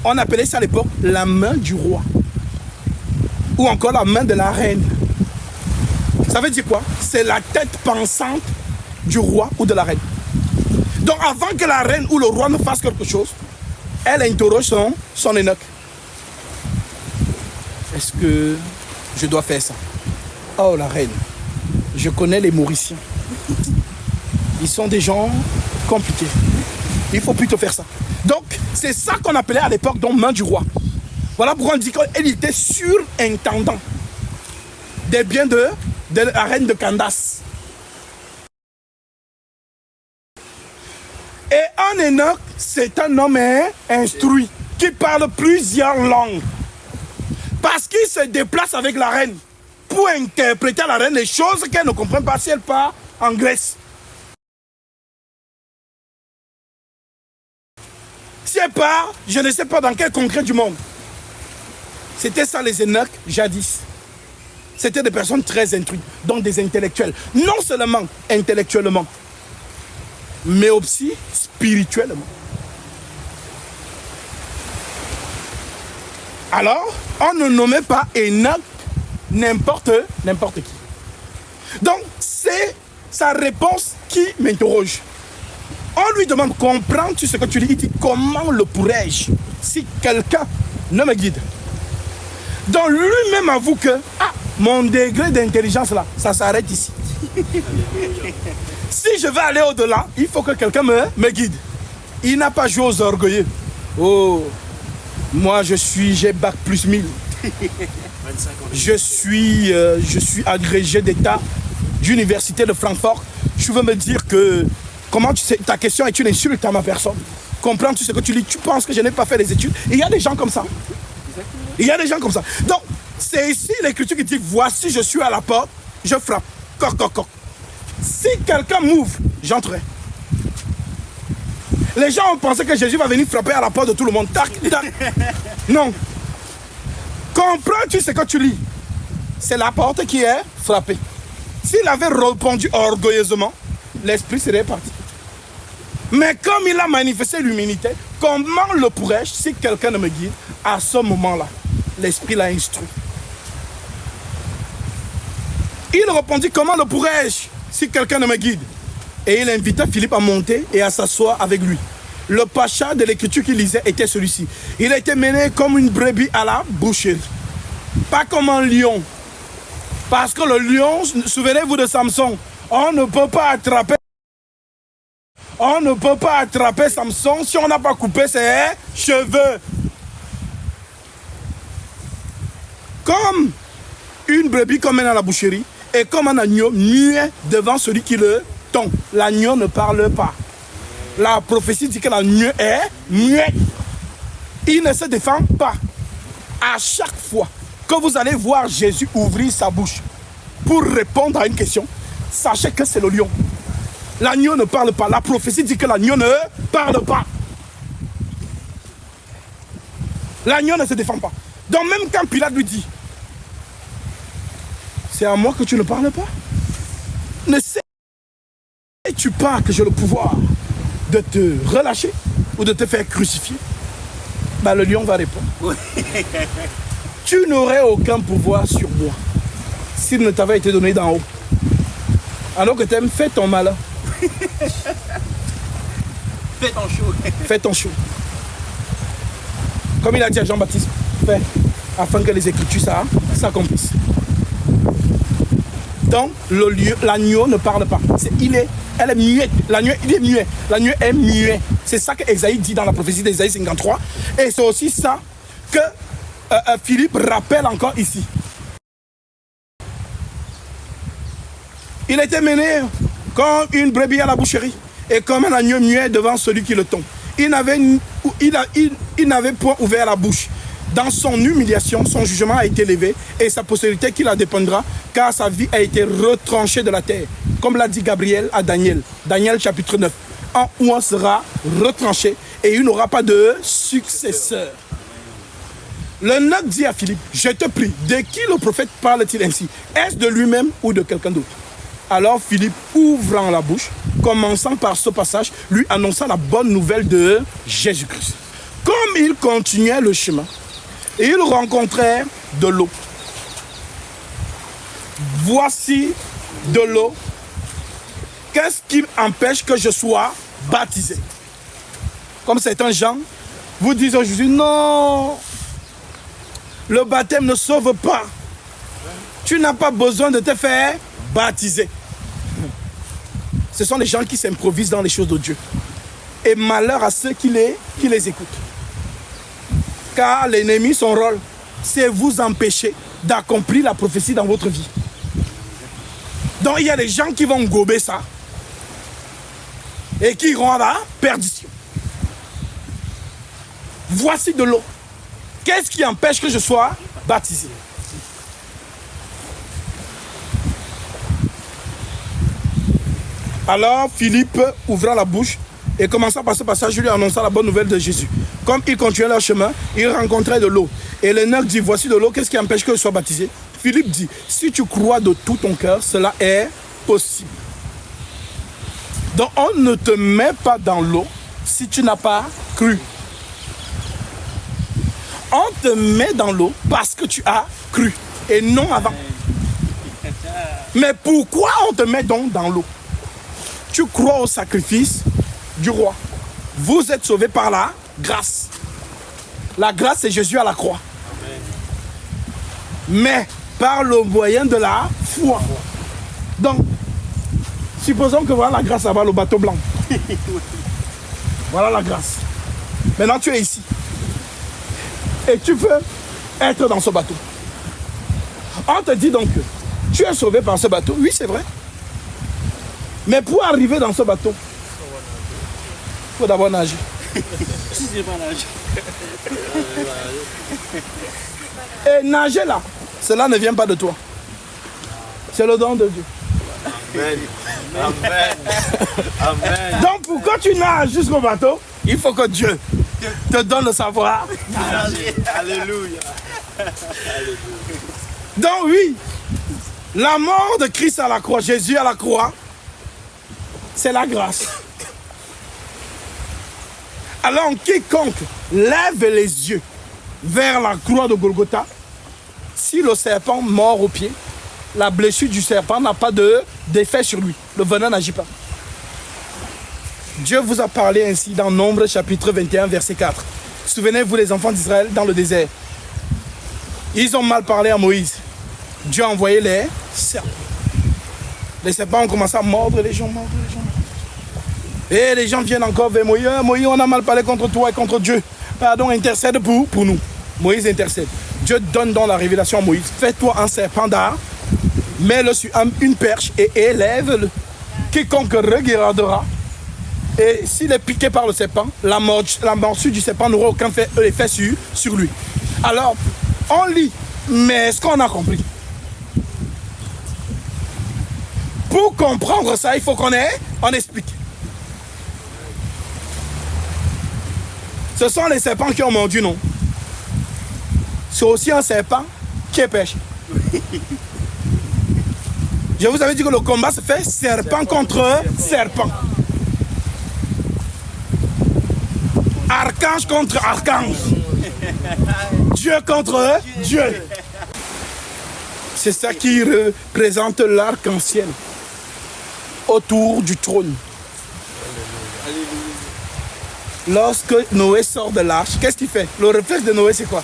On appelait ça à l'époque la main du roi. Ou encore la main de la reine. Ça veut dire quoi? C'est la tête pensante du roi ou de la reine. Donc avant que la reine ou le roi ne fasse quelque chose, elle interroge son eunuque. Est-ce que je dois faire ça? Oh la reine, je connais les Mauriciens. Ils sont des gens compliqués. Il faut plutôt faire ça. Donc c'est ça qu'on appelait à l'époque donc main du roi. Voilà pourquoi on dit qu'elle était surintendant des biens de la reine de Candace. Et un eunuque, c'est un homme instruit qui parle plusieurs langues. Parce qu'il se déplace avec la reine pour interpréter à la reine les choses qu'elle ne comprend pas si elle part en Grèce. Si elle part, je ne sais pas dans quel congrès du monde. C'était ça les eunuques jadis. C'était des personnes très instruites, donc des intellectuels. Non seulement intellectuellement, mais aussi spirituellement. Alors, on ne nommait pas eunuque n'importe qui. Donc, c'est sa réponse qui m'interroge. On lui demande, comprends-tu ce que tu lis? Il dit, comment le pourrais-je si quelqu'un ne me guide? Donc, lui-même avoue que, mon degré d'intelligence là, ça s'arrête ici. Si je veux aller au-delà, il faut que quelqu'un me guide. Il n'a pas joué aux orgueilleux. Oh, moi j'ai bac plus 1000. Je suis agrégé d'État d'université de Francfort. Je veux me dire que, comment tu sais, ta question est une insulte à ma personne. Comprends-tu ce que tu lis? Tu penses que je n'ai pas fait les études? Il y a des gens comme ça. Il y a des gens comme ça. Donc, c'est ici l'écriture qui dit, voici je suis à la porte, je frappe. Coq, coq, coq. Si quelqu'un m'ouvre, j'entrerai. Les gens ont pensé que Jésus va venir frapper à la porte de tout le monde. Tac, tac. Non. Comprends-tu ce que tu lis? C'est la porte qui est frappée. S'il avait répondu orgueilleusement, l'esprit serait parti. Mais comme il a manifesté l'humilité, comment le pourrais-je si quelqu'un ne me guide? À ce moment-là, l'esprit l'a instruit. Il répondit, comment le pourrais-je si quelqu'un ne me guide? Et il invita Philippe à monter et à s'asseoir avec lui. Le pacha de l'écriture qu'il lisait était celui-ci. Il a été mené comme une brebis à la boucherie. Pas comme un lion. Parce que le lion, souvenez-vous de Samson, on ne peut pas attraper Samson si on n'a pas coupé ses cheveux. Comme une brebis qu'on mène à la boucherie et comme un agneau muet devant celui qui le tond. L'agneau ne parle pas. La prophétie dit que l'agneau est muet. Il ne se défend pas. À chaque fois que vous allez voir Jésus ouvrir sa bouche pour répondre à une question, sachez que c'est le lion. L'agneau ne parle pas. La prophétie dit que l'agneau ne parle pas. L'agneau ne se défend pas. Donc même quand Pilate lui dit, c'est à moi que tu ne parles pas? ne sais-tu pas que j'ai le pouvoir de te relâcher ou de te faire crucifier? Bah, le lion va répondre. Oui. Tu n'aurais aucun pouvoir sur moi s'il ne t'avait été donné d'en haut. Alors que tu aimes, fais ton malin. Fais ton show. Fais ton show. Comme il a dit à Jean-Baptiste, fais, afin que les Écritures s'accomplissent. Donc, l'agneau ne parle pas. Elle est muette. L'agneau, il est muet. L'agneau est muet. C'est ça que Esaïe dit dans la prophétie d'Esaïe 53. Et c'est aussi ça que Philippe rappelle encore ici. Il était mené comme une brebis à la boucherie et comme un agneau muet devant celui qui le tombe. Il n'avait point ouvert la bouche. Dans son humiliation, son jugement a été levé et sa postérité qui la dépendra, car sa vie a été retranchée de la terre. Comme l'a dit Gabriel à Daniel. Daniel chapitre 9. Où on sera retranché et il n'aura pas de successeur. Le Noc dit à Philippe, je te prie, de qui le prophète parle-t-il ainsi? Est-ce de lui-même ou de quelqu'un d'autre? Alors Philippe, ouvrant la bouche, commençant par ce passage, lui annonça la bonne nouvelle de Jésus-Christ. Comme il continuait le chemin, ils rencontrèrent de l'eau. Voici de l'eau. Qu'est-ce qui empêche que je sois baptisé? Comme certains gens vous disent aujourd'hui, non, le baptême ne sauve pas. Tu n'as pas besoin de te faire baptiser. Ce sont les gens qui s'improvisent dans les choses de Dieu. Et malheur à ceux qui les écoutent. Car l'ennemi, son rôle, c'est vous empêcher d'accomplir la prophétie dans votre vie. Donc il y a des gens qui vont gober ça et qui iront à la perdition. Voici de l'eau. Qu'est-ce qui empêche que je sois baptisé? Alors Philippe ouvra la bouche et commençant par ce passage, je lui annonça la bonne nouvelle de Jésus. Comme ils continuaient leur chemin, ils rencontraient de l'eau. Et l'Enoch dit, voici de l'eau, qu'est-ce qui empêche que je sois baptisé? Philippe dit, si tu crois de tout ton cœur, cela est possible. Donc on ne te met pas dans l'eau si tu n'as pas cru. On te met dans l'eau parce que tu as cru et non avant. Mais pourquoi on te met donc dans l'eau? Tu crois au sacrifice du roi. Vous êtes sauvés par la grâce. La grâce, c'est Jésus à la croix. Amen. Mais par le moyen de la foi. Donc, supposons que voilà la grâce là-bas, le bateau blanc. Voilà la grâce. Maintenant, tu es ici. Et tu veux être dans ce bateau. On te dit donc que tu es sauvé par ce bateau. Oui, c'est vrai. Mais pour arriver dans ce bateau, il faut d'abord nager. Si c'est pas nager. Et nager là, cela ne vient pas de toi. C'est le don de Dieu. Amen. Amen. Amen. Donc pourquoi tu nages jusqu'au bateau, il faut que Dieu te donne le savoir. Alléluia. Donc oui, la mort de Christ à la croix, Jésus à la croix, c'est la grâce. Alors quiconque lève les yeux vers la croix de Golgotha, si le serpent mord au pied, la blessure du serpent n'a pas d'effet sur lui. Le venin n'agit pas. Dieu vous a parlé ainsi dans Nombre chapitre 21 verset 4. Souvenez-vous les enfants d'Israël dans le désert. Ils ont mal parlé à Moïse. Dieu a envoyé les serpents. Les serpents ont commencé à mordre les gens, Et les gens viennent encore vers Moïse. Moïse, on a mal parlé contre toi et contre Dieu. Pardon, intercède pour nous. Moïse intercède. Dieu donne dans la révélation à Moïse. Fais-toi un serpent d'art, mets-le sur une perche et élève-le. Quiconque regardera, et s'il est piqué par le serpent, la morsure du serpent n'aura aucun effet sur lui. Alors, on lit, mais est-ce qu'on a compris? Pour comprendre ça, il faut on explique. Ce sont les serpents qui ont mordu, non? C'est aussi un serpent qui est péché. Je vous avais dit que le combat se fait serpent contre serpent. Archange contre archange. Dieu contre Dieu. C'est ça qui représente l'arc-en-ciel autour du trône. Lorsque Noé sort de l'arche, qu'est-ce qu'il fait? Le réflexe de Noé, c'est quoi?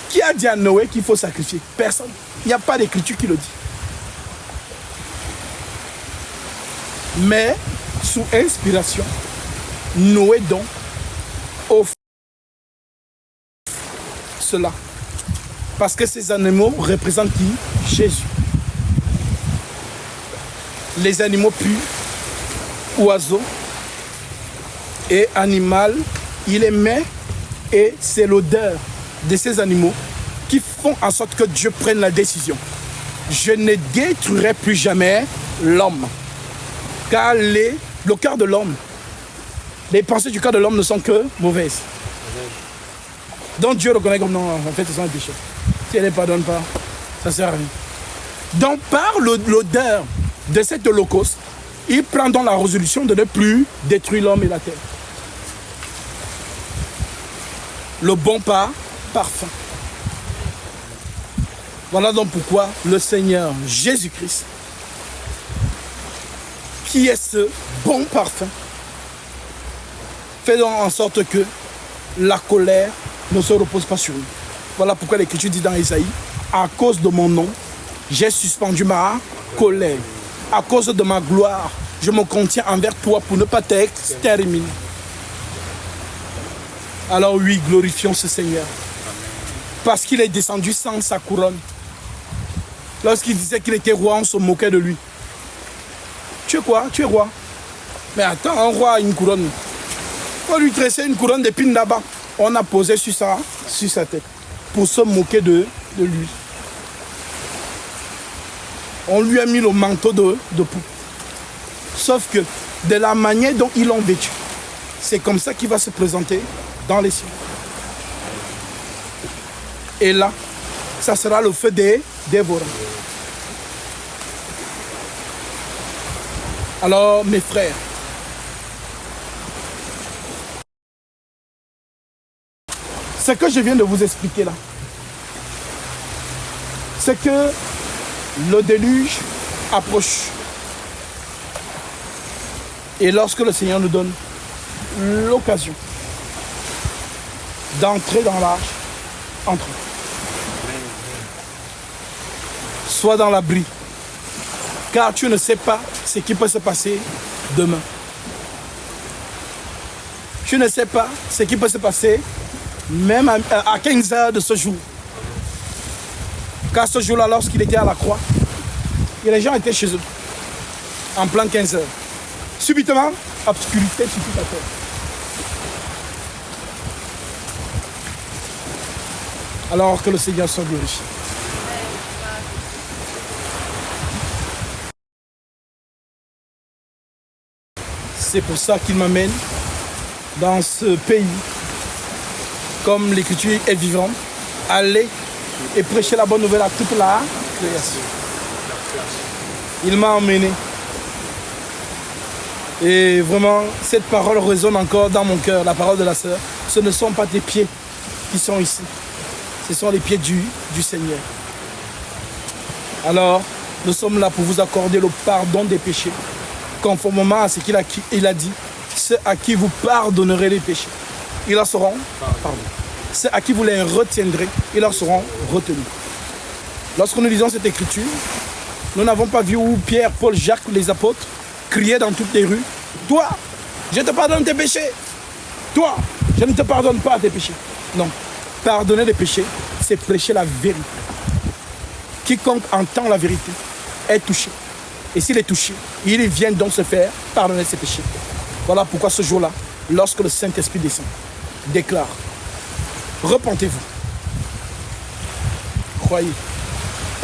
Qui a dit à Noé qu'il faut sacrifier? Personne. Il n'y a pas d'écriture qui le dit. Mais, sous inspiration, Noé donc offre cela. Parce que ces animaux représentent qui? Jésus. Les animaux purs, oiseaux et animal, il les met et c'est l'odeur de ces animaux qui font en sorte que Dieu prenne la décision. Je ne détruirai plus jamais l'homme. Car le cœur de l'homme, les pensées du cœur de l'homme ne sont que mauvaises. Donc Dieu reconnaît comme non, en fait, ce sont des péchés. Si elle ne les pardonne pas, ça ne sert à rien. Donc par l'odeur de cet holocauste, il prend donc la résolution de ne plus détruire l'homme et la terre. Le bon parfum. Voilà donc pourquoi le Seigneur Jésus-Christ, qui est ce bon parfum, fait donc en sorte que la colère ne se repose pas sur lui. Voilà pourquoi l'Écriture dit dans Isaïe, à cause de mon nom, j'ai suspendu ma colère. À cause de ma gloire, je me contiens envers toi pour ne pas t'exterminer. Alors oui, glorifions ce Seigneur. Parce qu'il est descendu sans sa couronne. Lorsqu'il disait qu'il était roi, on se moquait de lui. Tu es quoi? Tu es roi. Mais attends, un roi a une couronne. On lui tresser une couronne d'épines là-bas. On a posé sur sa tête pour se moquer de lui. On lui a mis le manteau de poux. Sauf que de la manière dont ils l'ont vêtu, c'est comme ça qu'il va se présenter dans les cieux. Et là, ça sera le feu des dévorants. Alors, mes frères, ce que je viens de vous expliquer là, c'est que le déluge approche. Et lorsque le Seigneur nous donne l'occasion d'entrer dans l'arche, entre. Sois dans l'abri. Car tu ne sais pas ce qui peut se passer demain. Tu ne sais pas ce qui peut se passer même à 15 heures de ce jour. Car ce jour-là, lorsqu'il était à la croix, et les gens étaient chez eux, en plein 15 heures. Subitement, obscurité sur toute la terre. Alors que le Seigneur soit glorifié. C'est pour ça qu'il m'amène dans ce pays. Comme l'Écriture est vivante, aller et prêcher la bonne nouvelle à toute la création. Il m'a emmené. Et vraiment, cette parole résonne encore dans mon cœur, la parole de la sœur. Ce ne sont pas tes pieds qui sont ici. Ce sont les pieds du Seigneur. Alors, nous sommes là pour vous accorder le pardon des péchés, conformément à ce qu'il a dit. Ceux à qui vous pardonnerez les péchés, ils leur seront pardonnés. Ceux à qui vous les retiendrez, ils leur seront retenus. Lorsque nous lisons cette écriture, nous n'avons pas vu où Pierre, Paul, Jacques, les apôtres criaient dans toutes les rues, « Toi, je te pardonne tes péchés. Toi, je ne te pardonne pas tes péchés. » Non. Pardonner les péchés, c'est prêcher la vérité. Quiconque entend la vérité est touché. Et s'il est touché, il vient donc se faire pardonner ses péchés. Voilà pourquoi ce jour-là, lorsque le Saint-Esprit descend, déclare, repentez-vous, croyez,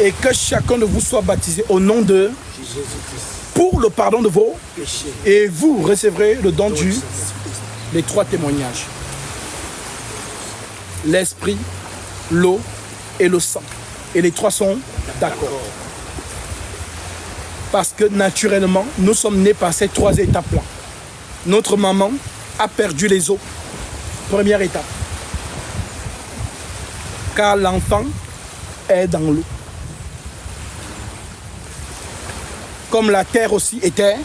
et que chacun de vous soit baptisé au nom de Jésus-Christ pour le pardon de vos péchés. Et vous recevrez le don les 3 témoignages. L'esprit, l'eau et le sang. Et les 3 sont d'accord. Parce que naturellement, nous sommes nés par ces 3 étapes-là. Notre maman a perdu les os. Première étape. Car l'enfant est dans l'eau. Comme la terre aussi était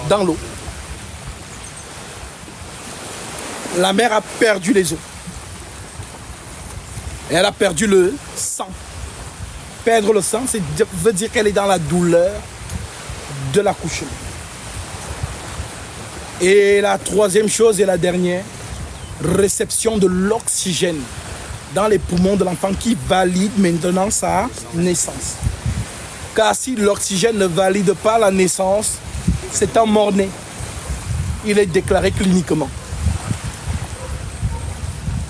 dans l'eau. La mère a perdu les os. Et elle a perdu le sang. Perdre le sang, ça veut dire qu'elle est dans la douleur de l'accouchement. Et la 3e chose et la dernière, réception de l'oxygène dans les poumons de l'enfant qui valide maintenant sa naissance. Car si l'oxygène ne valide pas la naissance, c'est un mort-né. Il est déclaré cliniquement.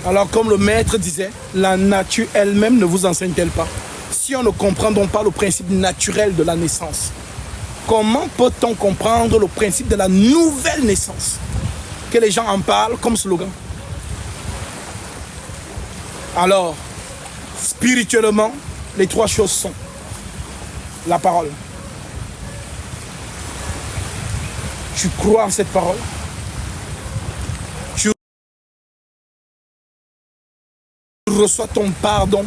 Alors comme le maître disait, la nature elle-même ne vous enseigne-t-elle pas? Si on ne comprend donc pas le principe naturel de la naissance, comment peut-on comprendre le principe de la nouvelle naissance? Que les gens en parlent comme slogan. Alors, spirituellement, les 3 choses sont la parole. Tu crois en cette parole? Tu reçois ton pardon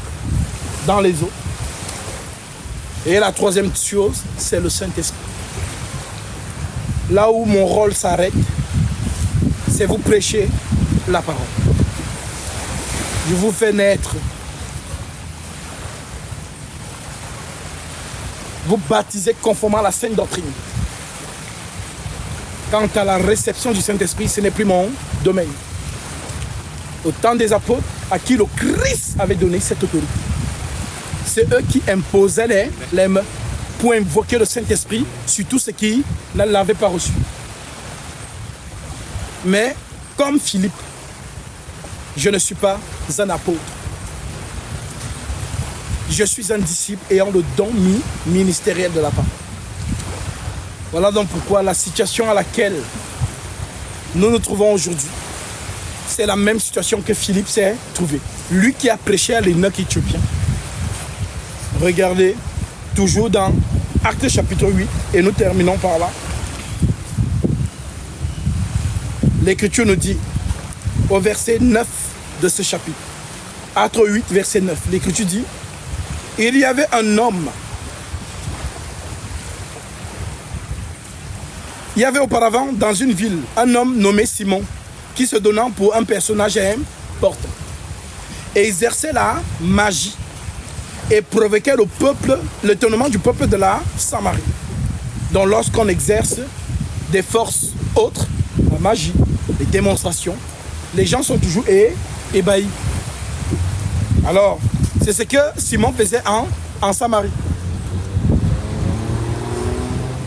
dans les eaux. Et la 3e chose, c'est le Saint-Esprit. Là où mon rôle s'arrête, c'est vous prêcher la parole. Je vous fais naître. Vous baptisez conformément à la sainte doctrine. Quant à la réception du Saint-Esprit, ce n'est plus mon domaine. Au temps des apôtres, à qui le Christ avait donné cette autorité. C'est eux qui imposaient les mains pour invoquer le Saint-Esprit sur tous ceux qui ne l'avaient pas reçu. Mais comme Philippe, je ne suis pas un apôtre. Je suis un disciple ayant le don ministériel de la parole. Voilà donc pourquoi la situation à laquelle nous nous trouvons aujourd'hui, c'est la même situation que Philippe s'est trouvé. Lui qui a prêché à l'eunuque éthiopien. Regardez, toujours dans Actes chapitre 8, et nous terminons par là. L'Écriture nous dit, au verset 9 de ce chapitre, Actes 8, verset 9, l'Écriture dit, il y avait un homme, il y avait auparavant dans une ville un homme nommé Simon, qui se donnant pour un personnage important, et exerçait la magie, et provoquait le peuple, l'étonnement du peuple de la Samarie. Donc lorsqu'on exerce des forces autres, la magie, les démonstrations, les gens sont toujours ébahis. Alors, c'est ce que Simon faisait en Samarie.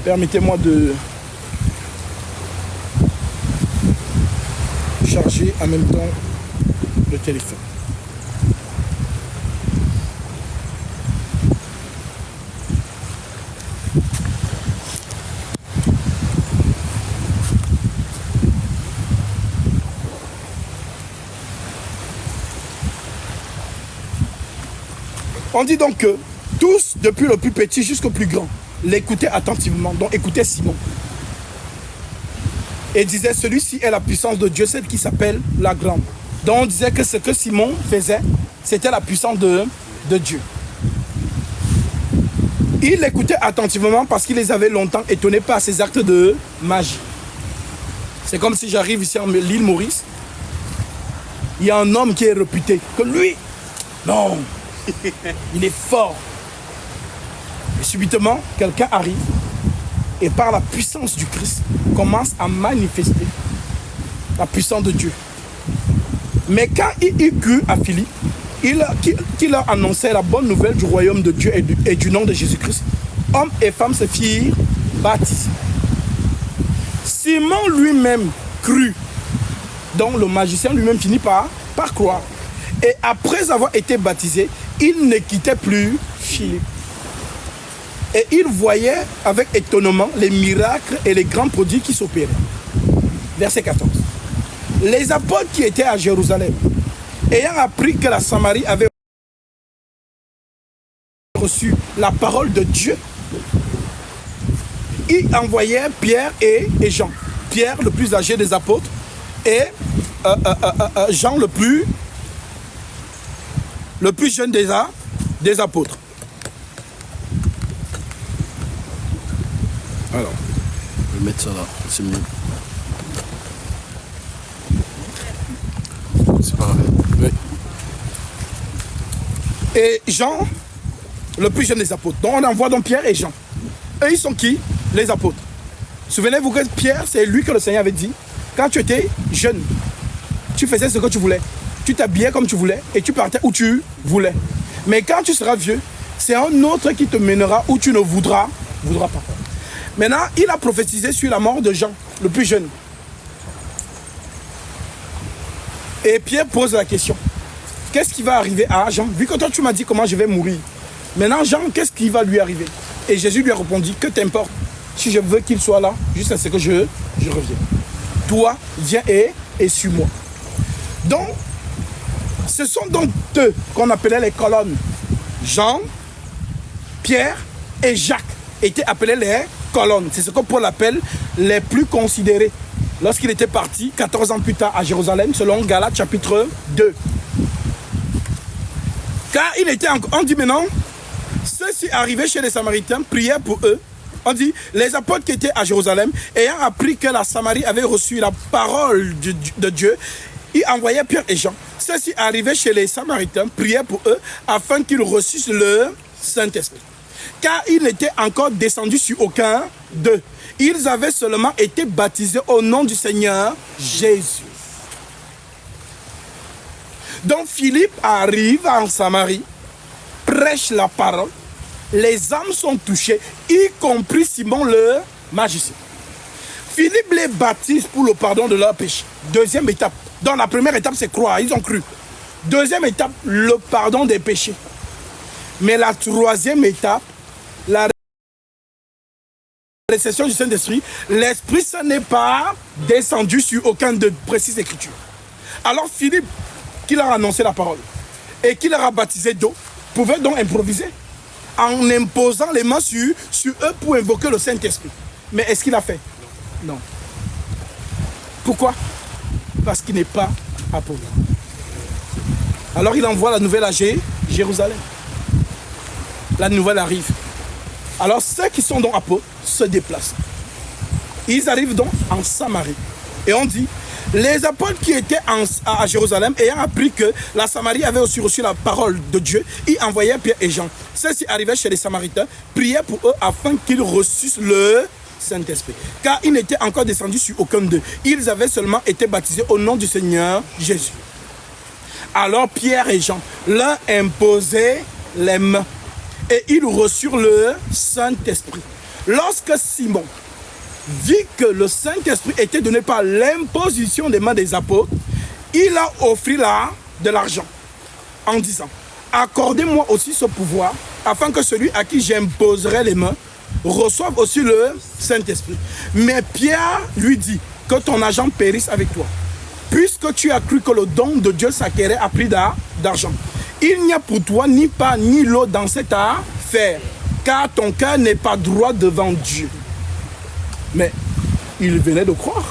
Permettez-moi de charger en même temps le téléphone. On dit donc que tous, depuis le plus petit jusqu'au plus grand, l'écoutaient attentivement. Donc écoutez Simon. Et disait, celui-ci est la puissance de Dieu, celle qui s'appelle la grande. Donc on disait que ce que Simon faisait, c'était la puissance de Dieu. Il l'écoutait attentivement parce qu'il les avait longtemps étonnés par ses actes de magie. C'est comme si j'arrive ici en l'île Maurice. Il y a un homme qui est réputé. Que lui, non, il est fort. Et subitement, quelqu'un arrive et par la puissance du Christ commence à manifester la puissance de Dieu. Mais quand il crut à Philippe, qui leur annonçait la bonne nouvelle du royaume de Dieu et du nom de Jésus-Christ, hommes et femmes se firent baptiser. Simon lui-même crut. Donc le magicien lui-même finit par croire. Et après avoir été baptisé, il ne quittait plus Philippe. Et il voyait avec étonnement les miracles et les grands prodiges qui s'opéraient. Verset 14. Les apôtres qui étaient à Jérusalem, ayant appris que la Samarie avait reçu la parole de Dieu, il envoyait Pierre et Jean. Pierre, le plus âgé des apôtres, et Jean, le plus jeune des apôtres. Alors, je vais mettre ça là, c'est mieux. C'est pas grave. Oui. Et Jean, le plus jeune des apôtres. Donc on envoie donc Pierre et Jean. Eux, ils sont qui? Les apôtres. Souvenez-vous que Pierre, c'est lui que le Seigneur avait dit, quand tu étais jeune, tu faisais ce que tu voulais. Tu t'habillais comme tu voulais et tu partais où tu voulais. Mais quand tu seras vieux, c'est un autre qui te mènera où tu ne voudras pas. Maintenant, il a prophétisé sur la mort de Jean, le plus jeune. Et Pierre pose la question. Qu'est-ce qui va arriver à Jean? Vu que toi, tu m'as dit comment je vais mourir. Maintenant, Jean, qu'est-ce qui va lui arriver? Et Jésus lui a répondu, que t'importe. Si je veux qu'il soit là, juste à ce que je reviens. Toi, viens et suis-moi. Donc, ce sont donc eux qu'on appelait les colonnes. Jean, Pierre et Jacques étaient appelés les colonnes. C'est ce que Paul appelle les plus considérés. Lorsqu'il était parti 14 ans plus tard à Jérusalem, selon Galates chapitre 2. Car il était on dit maintenant, ceux-ci arrivaient chez les Samaritains, priaient pour eux. On dit, les apôtres qui étaient à Jérusalem, ayant appris que la Samarie avait reçu la parole de Dieu, ils envoyaient Pierre et Jean. Ceux-ci arrivaient chez les Samaritains, priaient pour eux, afin qu'ils reçussent le Saint-Esprit. Car il n'était encore descendu sur aucun d'eux. Ils avaient seulement été baptisés au nom du Seigneur Jésus. Donc Philippe arrive en Samarie, prêche la parole, les âmes sont touchées, y compris Simon le magicien. Philippe les baptise pour le pardon de leurs péchés. Deuxième étape. Donc la première étape, c'est croire, ils ont cru. Deuxième étape, le pardon des péchés. Mais la troisième étape, la réception du Saint-Esprit, l'Esprit, ce n'est pas descendu sur aucun de précises écritures. Alors Philippe, qui leur a annoncé la parole et qui leur a baptisé d'eau, pouvait donc improviser en imposant les mains sur eux pour invoquer le Saint-Esprit. Mais est-ce qu'il a fait? Non. Pourquoi? Parce qu'il n'est pas apôtre. Alors il envoie la nouvelle à Jérusalem. La nouvelle arrive. Alors ceux qui sont donc apôtres se déplacent. Ils arrivent donc en Samarie. Et on dit, les apôtres qui étaient à Jérusalem, ayant appris que la Samarie avait aussi reçu la parole de Dieu, ils envoyaient Pierre et Jean. Ceux-ci arrivaient chez les Samaritains, priaient pour eux afin qu'ils reçussent le Saint-Esprit. Car ils n'étaient encore descendus sur aucun d'eux. Ils avaient seulement été baptisés au nom du Seigneur Jésus. Alors Pierre et Jean leur imposaient les mains et ils reçurent le Saint-Esprit. Lorsque Simon vit que le Saint-Esprit était donné par l'imposition des mains des apôtres, il a offert de l'argent en disant, accordez-moi aussi ce pouvoir afin que celui à qui j'imposerai les mains reçoive aussi le Saint-Esprit. Mais Pierre lui dit, que ton argent périsse avec toi, puisque tu as cru que le don de Dieu s'acquérait à prix d'argent. Il n'y a pour toi ni pain ni l'eau dans cette affaire, car ton cœur n'est pas droit devant Dieu. Mais il venait de croire.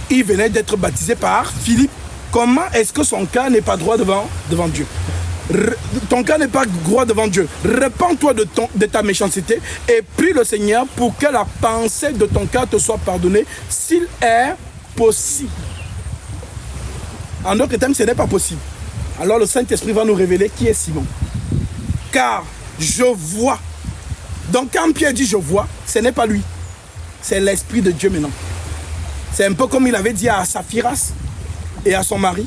Il venait d'être baptisé par Philippe. Comment est-ce que son cœur n'est pas droit devant Dieu? Ton cœur n'est pas droit devant Dieu. Repends-toi de ta méchanceté et prie le Seigneur pour que la pensée de ton cœur te soit pardonnée s'il est possible. En d'autres termes, ce n'est pas possible. Alors le Saint-Esprit va nous révéler qui est Simon. Car je vois. Donc quand Pierre dit je vois, ce n'est pas lui. C'est l'Esprit de Dieu maintenant. C'est un peu comme il avait dit à Saphiras et à son mari.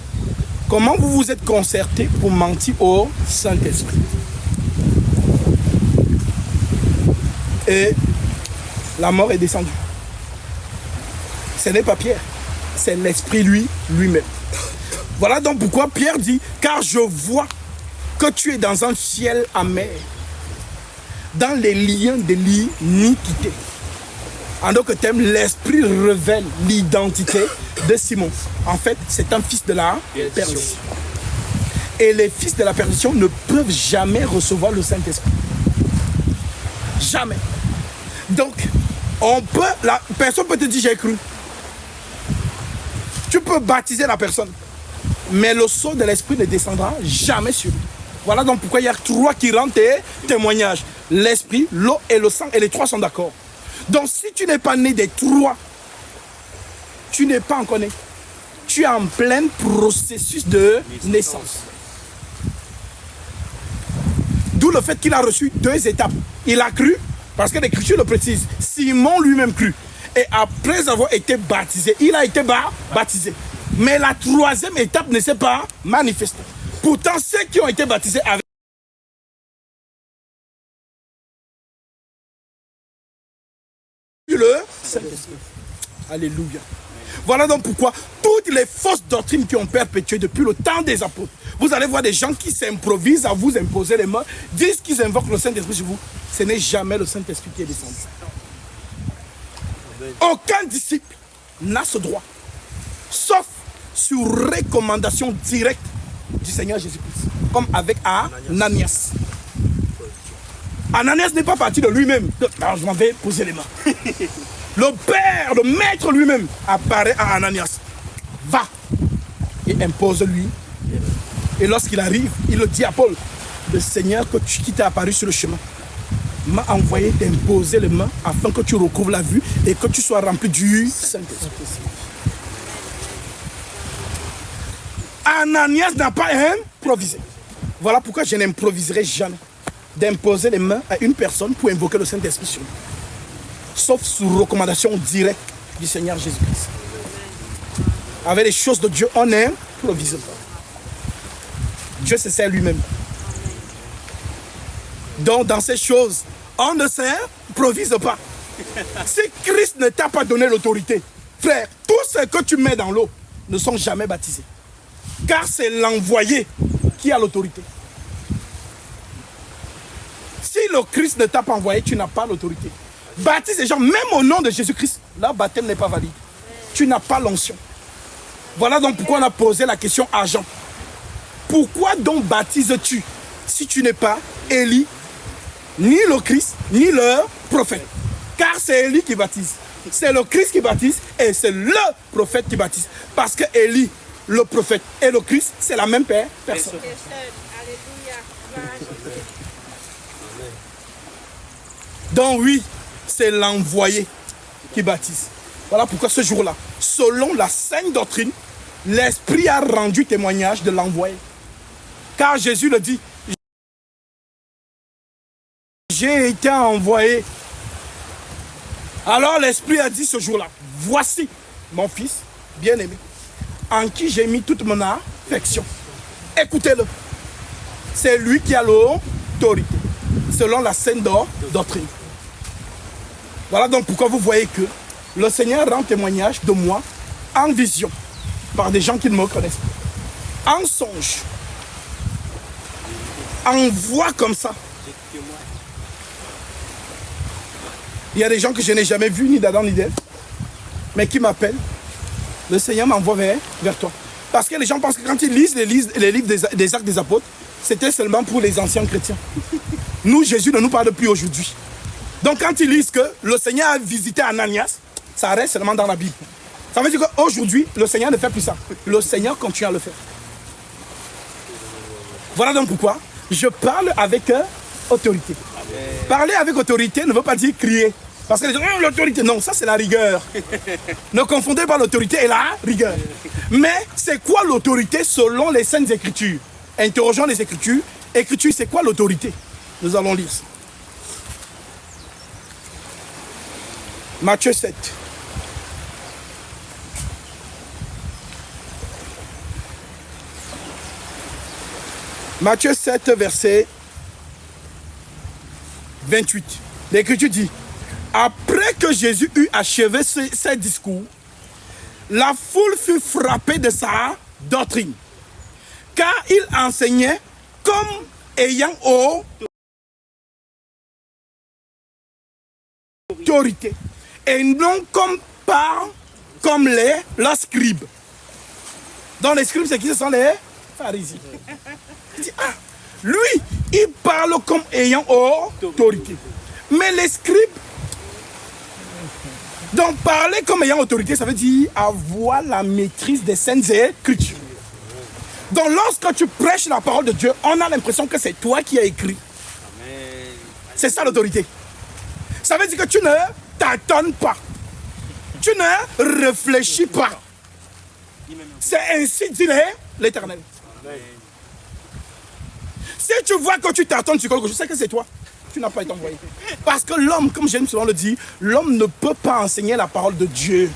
Comment vous vous êtes concertés pour mentir au Saint-Esprit? Et la mort est descendue. Ce n'est pas Pierre, c'est l'Esprit lui-même. Voilà donc pourquoi Pierre dit, car je vois que tu es dans un ciel amer, dans les liens de l'iniquité. En d'autres termes, l'Esprit révèle l'identité de Simon. En fait, c'est un fils de la perdition. Et les fils de la perdition ne peuvent jamais recevoir le Saint-Esprit. Jamais. Donc, Personne peut te dire j'ai cru. Tu peux baptiser la personne, mais le sceau de l'esprit ne descendra jamais sur lui. Voilà donc pourquoi il y a 3 qui rendent tes témoignages. L'esprit, l'eau et le sang, et les 3 sont d'accord. Donc si tu n'es pas né des 3, tu n'es pas encore né. Tu es en plein processus de naissance. D'où le fait qu'il a reçu 2 étapes. Il a cru, parce que l'Écriture le précise. Simon lui-même cru. Et après avoir été baptisé, il a été baptisé. Mais la 3e étape ne s'est pas manifestée. Pourtant, ceux qui ont été baptisés avec le Saint-Esprit. Alléluia. Voilà donc pourquoi toutes les fausses doctrines qui ont perpétué depuis le temps des apôtres, vous allez voir des gens qui s'improvisent à vous imposer les mains, disent qu'ils invoquent le Saint-Esprit sur vous. Ce n'est jamais le Saint-Esprit qui est descendu. Aucun disciple n'a ce droit, sauf sur recommandation directe du Seigneur Jésus-Christ, comme avec Ananias. Ananias n'est pas parti de lui-même. Alors je m'en vais poser les mains. Le père, le maître lui-même apparaît à Ananias. Va et impose-lui. Et lorsqu'il arrive, il le dit à Paul, le Seigneur qui t'est apparu sur le chemin m'a envoyé t'imposer les mains afin que tu recouvres la vue et que tu sois rempli du Saint-Esprit. Ananias n'a pas improvisé. Voilà pourquoi je n'improviserai jamais d'imposer les mains à une personne pour invoquer le Saint-Esprit sur lui. Sauf sous recommandation directe du Seigneur Jésus-Christ. Avec les choses de Dieu, on n'improvise pas. Dieu se sert lui-même. Donc dans ces choses, on ne s'improvise pas. Si Christ ne t'a pas donné l'autorité, frère, tout ce que tu mets dans l'eau ne sont jamais baptisés. Car c'est l'envoyé qui a l'autorité. Si le Christ ne t'a pas envoyé, tu n'as pas l'autorité. Baptise les gens, même au nom de Jésus-Christ, leur baptême n'est pas valide. Tu n'as pas l'onction. Voilà donc pourquoi on a posé la question à Jean. Pourquoi donc baptises-tu si tu n'es pas Élie, ni le Christ, ni le prophète? Car c'est Élie qui baptise. C'est le Christ qui baptise et c'est le prophète qui baptise. Parce que Élie, le prophète et le Christ, c'est la même personne. Donc oui, c'est l'envoyé qui baptise. Voilà pourquoi ce jour-là, selon la sainte doctrine, l'Esprit a rendu témoignage de l'envoyé. Car Jésus le dit, j'ai été envoyé. Alors l'Esprit a dit ce jour-là, voici mon fils bien-aimé, en qui j'ai mis toute mon affection. Écoutez-le. C'est lui qui a l'autorité, selon la sainte doctrine. Voilà donc pourquoi vous voyez que le Seigneur rend témoignage de moi en vision, par des gens qui ne me connaissent pas, en songe, en voix comme ça. Il y a des gens que je n'ai jamais vus, ni d'Adam ni d'Ève, mais qui m'appellent. Le Seigneur m'envoie vers toi. Parce que les gens pensent que quand ils lisent les livres des Actes des Apôtres, c'était seulement pour les anciens chrétiens. Nous, Jésus ne nous parle plus aujourd'hui. Donc quand ils lisent que le Seigneur a visité Ananias, ça reste seulement dans la Bible. Ça veut dire qu'aujourd'hui, le Seigneur ne fait plus ça. Le Seigneur continue à le faire. Voilà donc pourquoi je parle avec autorité. Parler avec autorité ne veut pas dire crier. Parce que les gens, l'autorité, non, ça c'est la rigueur. Ne confondez pas l'autorité et la rigueur. Mais c'est quoi l'autorité selon les Saintes Écritures? Interrogeons les Écritures. Écriture, c'est quoi l'autorité? Nous allons lire ça. Matthieu 7. Matthieu 7, verset 28. L'Écriture dit, après que Jésus eut achevé ses discours, la foule fut frappée de sa doctrine, car il enseignait comme ayant autorité, et non comme les scribes. Dans les scribes, c'est qui? Ce sont les pharisiens. Il dit, lui, il parle comme ayant autorité. Mais les scribes, Donc parler comme ayant autorité, ça veut dire avoir la maîtrise des saintes écritures. Donc lorsque tu prêches la parole de Dieu, on a l'impression que c'est toi qui as écrit. C'est ça l'autorité. Ça veut dire que tu ne t'attends pas. Tu ne réfléchis pas. C'est ainsi dit l'Éternel. Si tu vois que tu t'attends sur quelque chose, je sais que c'est toi. Tu n'as pas été envoyé. Parce que l'homme, comme j'aime souvent le dire, l'homme ne peut pas enseigner la parole de Dieu.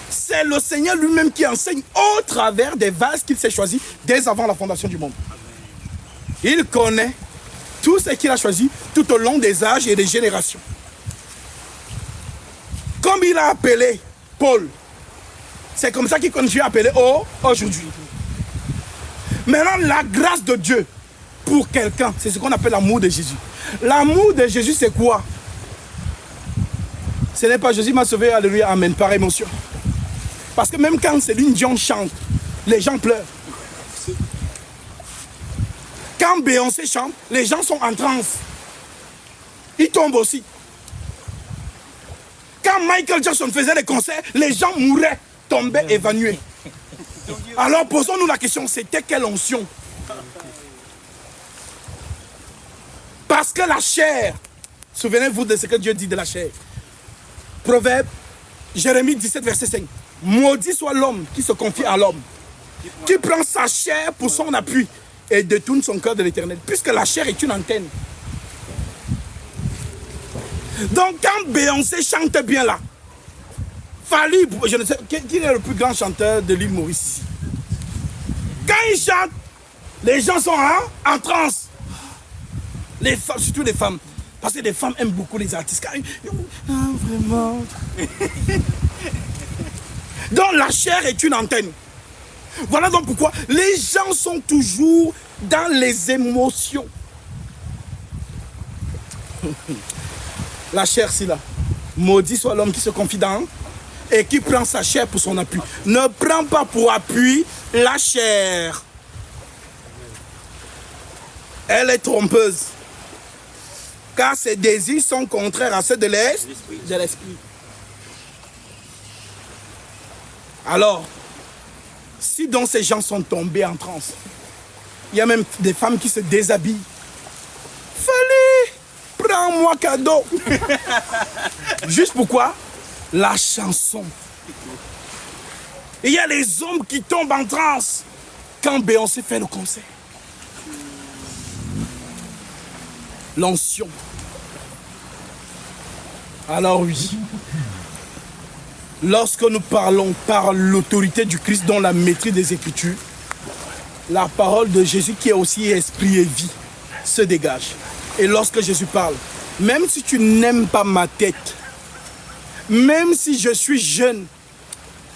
C'est le Seigneur lui-même qui enseigne au travers des vases qu'il s'est choisis dès avant la fondation du monde. Il connaît tout ce qu'il a choisi tout au long des âges et des générations. Comme il a appelé Paul, c'est comme ça qu'il continue à appeler aujourd'hui. Maintenant, la grâce de Dieu pour quelqu'un, c'est ce qu'on appelle l'amour de Jésus. L'amour de Jésus, c'est quoi? Ce n'est pas Jésus m'a sauvé, alléluia, amen, par émotion. Parce que même quand Céline Dion chante, les gens pleurent. Quand Beyoncé chante, les gens sont en transe. Ils tombent aussi. Quand Michael Jackson faisait des concerts, les gens mouraient, tombaient, évanouis. Alors posons-nous la question, c'était quelle onction? Parce que la chair, souvenez-vous de ce que Dieu dit de la chair. Proverbe, Jérémie 17, verset 5. Maudit soit l'homme qui se confie à l'homme, qui prend sa chair pour son appui et détourne son cœur de l'Éternel, puisque la chair est une antenne. Donc quand Beyoncé chante bien là, Fally, je ne sais qui est le plus grand chanteur de l'île Maurice ici. Quand il chante, les gens sont en transe. Les femmes, surtout les femmes. Parce que les femmes aiment beaucoup les artistes. Vraiment. Donc la chair est une antenne. Voilà donc pourquoi les gens sont toujours dans les émotions. La chair, c'est là. Maudit soit l'homme qui se confie dans et qui prend sa chair pour son appui. Ne prends pas pour appui la chair. Elle est trompeuse. Car ses désirs sont contraires à ceux de l'esprit. Alors, si donc ces gens sont tombés en transe, il y a même des femmes qui se déshabillent. Fallait, prends-moi cadeau. Juste pourquoi? La chanson. Et il y a les hommes qui tombent en transe quand Beyoncé fait le concert. L'onction. Alors oui, lorsque nous parlons par l'autorité du Christ dans la maîtrise des Écritures, la parole de Jésus qui est aussi esprit et vie se dégage. Et lorsque Jésus parle, même si tu n'aimes pas ma tête, même si je suis jeune,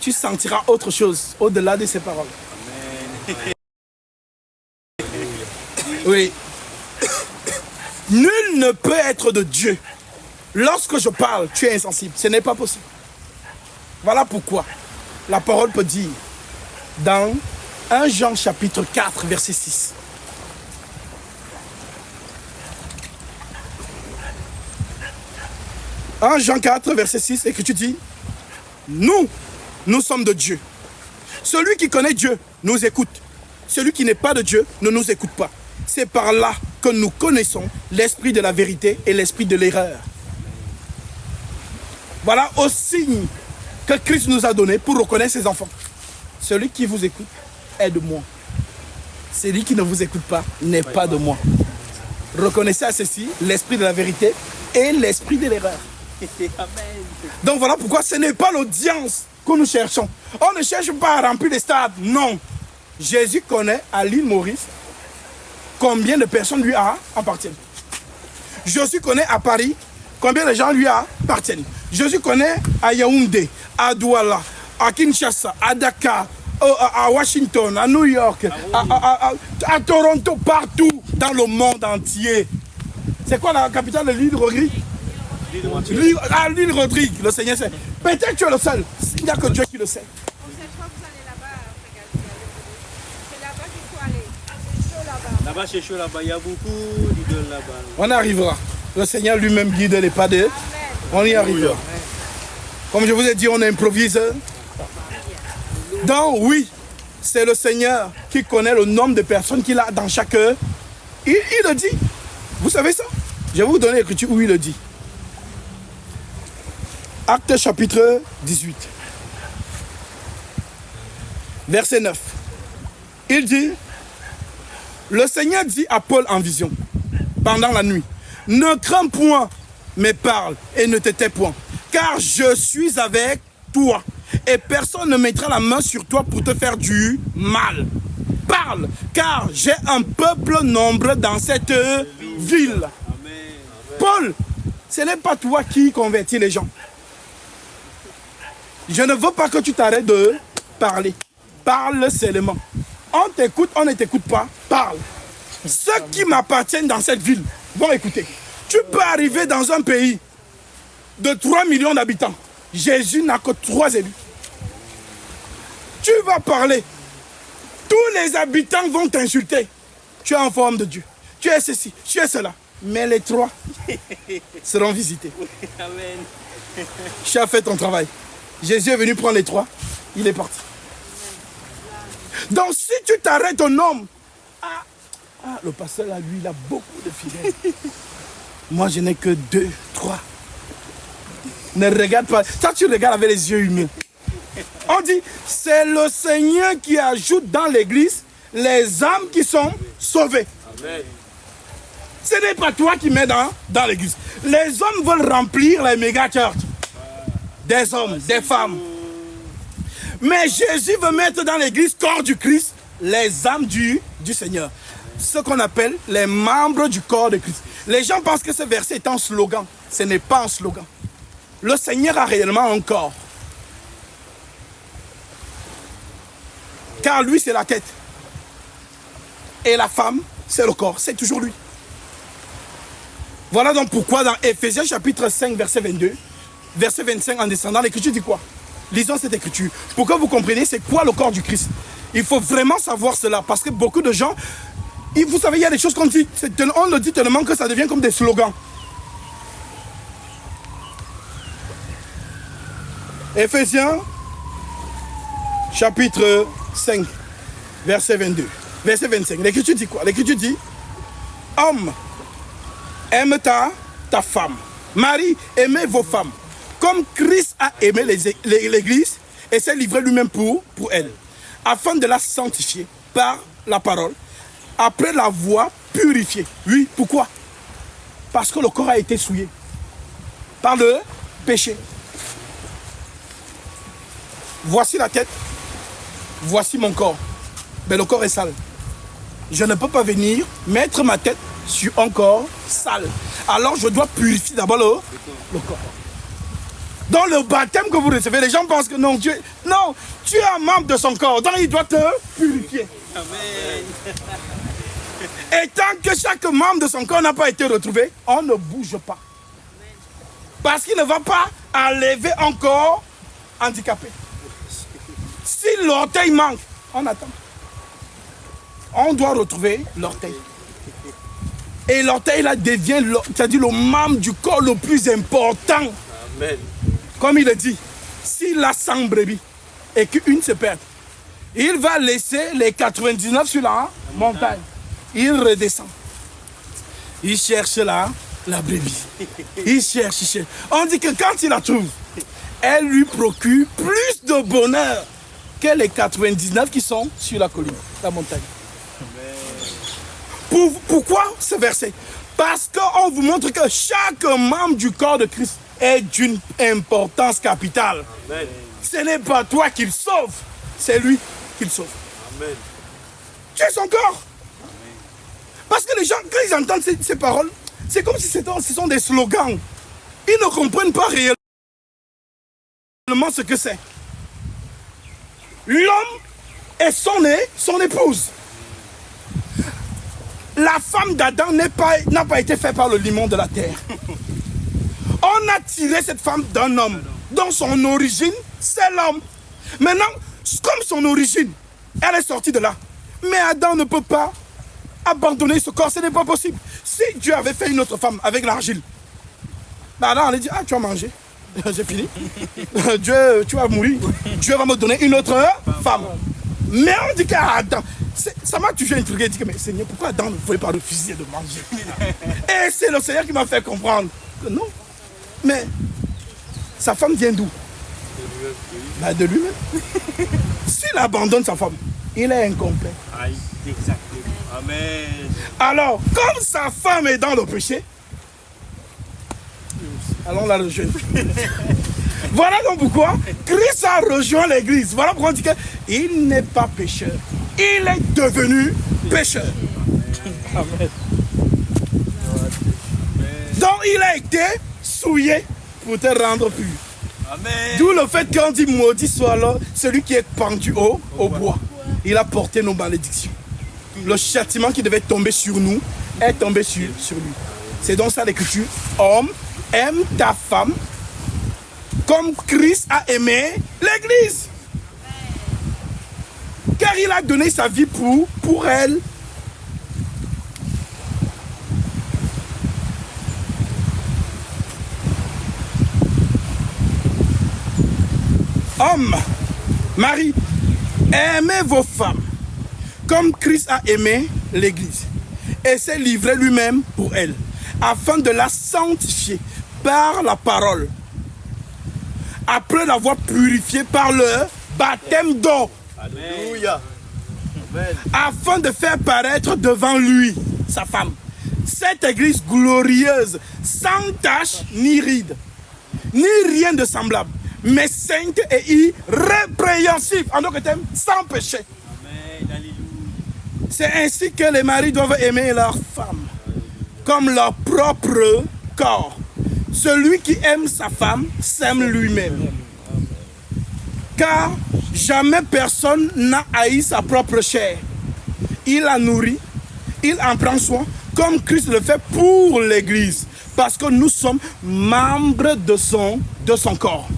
tu sentiras autre chose au-delà de ces paroles. Amen. Oui. Nul ne peut être de Dieu. Lorsque je parle, tu es insensible. Ce n'est pas possible. Voilà pourquoi la parole peut dire dans 1 Jean chapitre 4, verset 6. « 1 Jean 4, verset 6, et que tu dis, nous sommes de Dieu. Celui qui connaît Dieu nous écoute. Celui qui n'est pas de Dieu ne nous écoute pas. C'est par là que nous connaissons l'esprit de la vérité et l'esprit de l'erreur. » Voilà au signe que Christ nous a donné pour reconnaître ses enfants. Celui qui vous écoute est de moi. Celui qui ne vous écoute pas n'est pas de moi. Reconnaissez à ceci l'esprit de la vérité et l'esprit de l'erreur. Donc voilà pourquoi ce n'est pas l'audience que nous cherchons. On ne cherche pas à remplir les stades. Non. Jésus connaît à l'île Maurice combien de personnes lui appartiennent. Jésus connaît à Paris combien de gens lui appartiennent. Jésus connaît à Yaoundé, à Douala, à Kinshasa, à Dakar, à Washington, à New York, à Toronto, partout dans le monde entier. C'est quoi la capitale de l'île Rodrigue? L'île Rodrigue, le Seigneur sait. Peut-être que tu es le seul. Il n'y a que Dieu qui le sait. Cette fois, vous allez là-bas, c'est là-bas qu'il faut aller. C'est chaud là-bas. Là-bas, c'est chaud là-bas. Il y a beaucoup d'idoles là-bas. On arrivera. Le Seigneur lui-même guide les pas de. On y arrivera. Comme je vous ai dit, on improvise. Donc oui, c'est le Seigneur qui connaît le nombre de personnes qu'il a dans chaque heure. Il le dit. Vous savez ça? Je vais vous donner l'écriture où il le dit. Actes chapitre 18. Verset 9. Il dit, le Seigneur dit à Paul en vision, pendant la nuit, ne crains point, mais parle et ne te tais point, car je suis avec toi et personne ne mettra la main sur toi pour te faire du mal. Parle, car j'ai un peuple nombreux dans cette ville. Amen. Paul, ce n'est pas toi qui convertis les gens. Je ne veux pas que tu t'arrêtes de parler. Parle seulement. On t'écoute, on ne t'écoute pas, parle. Ceux qui m'appartiennent dans cette ville vont écouter. Tu peux arriver dans un pays de 3 millions d'habitants. Jésus n'a que 3 élus. Tu vas parler. Tous les habitants vont t'insulter. Tu es en forme de Dieu. Tu es ceci, tu es cela. Mais les 3 seront visités. Amen. Tu as fait ton travail. Jésus est venu prendre les 3. Il est parti. Donc si tu t'arrêtes un homme, le pasteur là, lui, il a beaucoup de fidèles. Moi, je n'ai que 2, 3. Ne regarde pas. Ça, tu regardes avec les yeux humains. On dit, c'est le Seigneur qui ajoute dans l'église les âmes qui sont sauvées. Amen. Ce n'est pas toi qui mets dans l'église. Les hommes veulent remplir les méga churches. Des hommes, des femmes. Mais Jésus veut mettre dans l'église, corps du Christ, les âmes du Seigneur. Ce qu'on appelle les membres du corps de Christ. Les gens pensent que ce verset est un slogan. Ce n'est pas un slogan. Le Seigneur a réellement un corps. Car lui, c'est la tête. Et la femme, c'est le corps. C'est toujours lui. Voilà donc pourquoi dans Éphésiens chapitre 5, verset 22, verset 25 en descendant, l'écriture dit quoi? Lisons cette écriture. Pour que vous compreniez c'est quoi le corps du Christ. Il faut vraiment savoir cela. Parce que beaucoup de gens, vous savez, il y a des choses qu'on dit. On le dit tellement que ça devient comme des slogans. Éphésiens chapitre 5, verset 22, verset 25. L'écriture dit quoi? L'écriture dit, homme, aime ta femme. Marie, aimez vos femmes. Comme Christ a aimé l'église et s'est livré lui-même pour elle, afin de la sanctifier par la parole, après l'avoir purifiée. Oui, pourquoi? Parce que le corps a été souillé par le péché. Voici la tête, voici mon corps. Mais le corps est sale. Je ne peux pas venir mettre ma tête sur un corps sale. Alors je dois purifier d'abord le corps. Dans le baptême que vous recevez, les gens pensent que non, tu es un membre de son corps, donc il doit te purifier. Amen. Et tant que chaque membre de son corps n'a pas été retrouvé, on ne bouge pas. Parce qu'il ne va pas enlever un corps handicapé. Si l'orteil manque, on attend. On doit retrouver l'orteil. Et l'orteil là devient, c'est-à-dire le membre du corps le plus important. Amen. Comme il le dit, s'il a 100 brebis et qu'une se perd, il va laisser les 99 sur la montagne. Il redescend. Il cherche la brebis. Il cherche. On dit que quand il la trouve, elle lui procure plus de bonheur que les 99 qui sont sur la colline, la montagne. Pourquoi ce verset? Parce qu'on vous montre que chaque membre du corps de Christ est d'une importance capitale. Amen. Ce n'est pas toi qui le sauve, c'est lui qui le sauve. Amen. Tu es son corps. Parce que les gens, quand ils entendent ces paroles, c'est comme si ce sont des slogans. Ils ne comprennent pas réellement ce que c'est. L'homme et son épouse. La femme d'Adam n'a pas été faite par le limon de la terre. On a tiré cette femme d'un homme, dont son origine, c'est l'homme. Maintenant, comme son origine, elle est sortie de là. Mais Adam ne peut pas abandonner ce corps, ce n'est pas possible. Si Dieu avait fait une autre femme avec l'argile, ben là on a dit, tu as mangé. J'ai fini. Dieu, tu vas mourir. Dieu va me donner une autre femme. Mais on dit qu'Adam, ça m'a toujours intrigué. Je dis que, mais Seigneur, pourquoi Adam ne pouvait pas refuser de manger? Et c'est le Seigneur qui m'a fait comprendre que non. Mais sa femme vient d'où? Bah, de lui-même. S'il abandonne sa femme, il est incomplet. Aïe, exactement. Amen. Alors, comme sa femme est dans le péché, allons la rejoindre. Voilà donc pourquoi Christ a rejoint l'église. Voilà pourquoi on dit qu'il n'est pas pécheur. Il est devenu pécheur. Amen. Donc il a été souillé pour te rendre pur. Amen. D'où le fait qu'on dit maudit soit celui qui est pendu au bois. Il a porté nos malédictions. Le châtiment qui devait tomber sur nous est tombé sur lui. C'est donc ça l'écriture. Homme, aime ta femme comme Christ a aimé l'église. Car il a donné sa vie pour elle. Hommes, Marie, aimez vos femmes comme Christ a aimé l'église et s'est livré lui-même pour elle, afin de la sanctifier par la parole, après l'avoir purifiée par le baptême d'eau. Alléluia. Amen. Afin de faire paraître devant lui, sa femme, cette église glorieuse, sans tache ni ride, ni rien de semblable, mais sainte et irrépréhensible, en d'autres termes, sans péché. Amen. Alléluia. C'est ainsi que les maris doivent aimer leur femme, comme leur propre corps. Celui qui aime sa femme s'aime lui-même. Car jamais personne n'a haï sa propre chair. Il la nourrit, il en prend soin, comme Christ le fait pour l'Église, parce que nous sommes membres de son corps.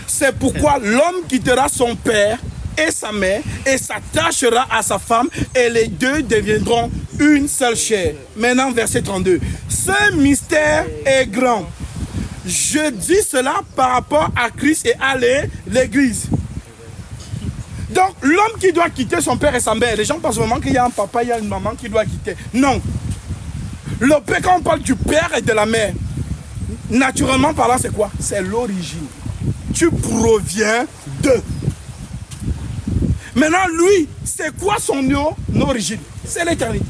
C'est pourquoi l'homme quittera son père et sa mère et s'attachera à sa femme et les deux deviendront une seule chair. Maintenant, verset 32. Ce mystère est grand. Je dis cela par rapport à Christ et à l'Église. Donc, l'homme qui doit quitter son père et sa mère, les gens pensent vraiment qu'il y a un papa, il y a une maman qui doit quitter. Non. Le père, quand on parle du père et de la mère, naturellement parlant, c'est quoi? C'est l'origine. Tu proviens d'eux. Maintenant, lui, c'est quoi son origine? C'est l'éternité.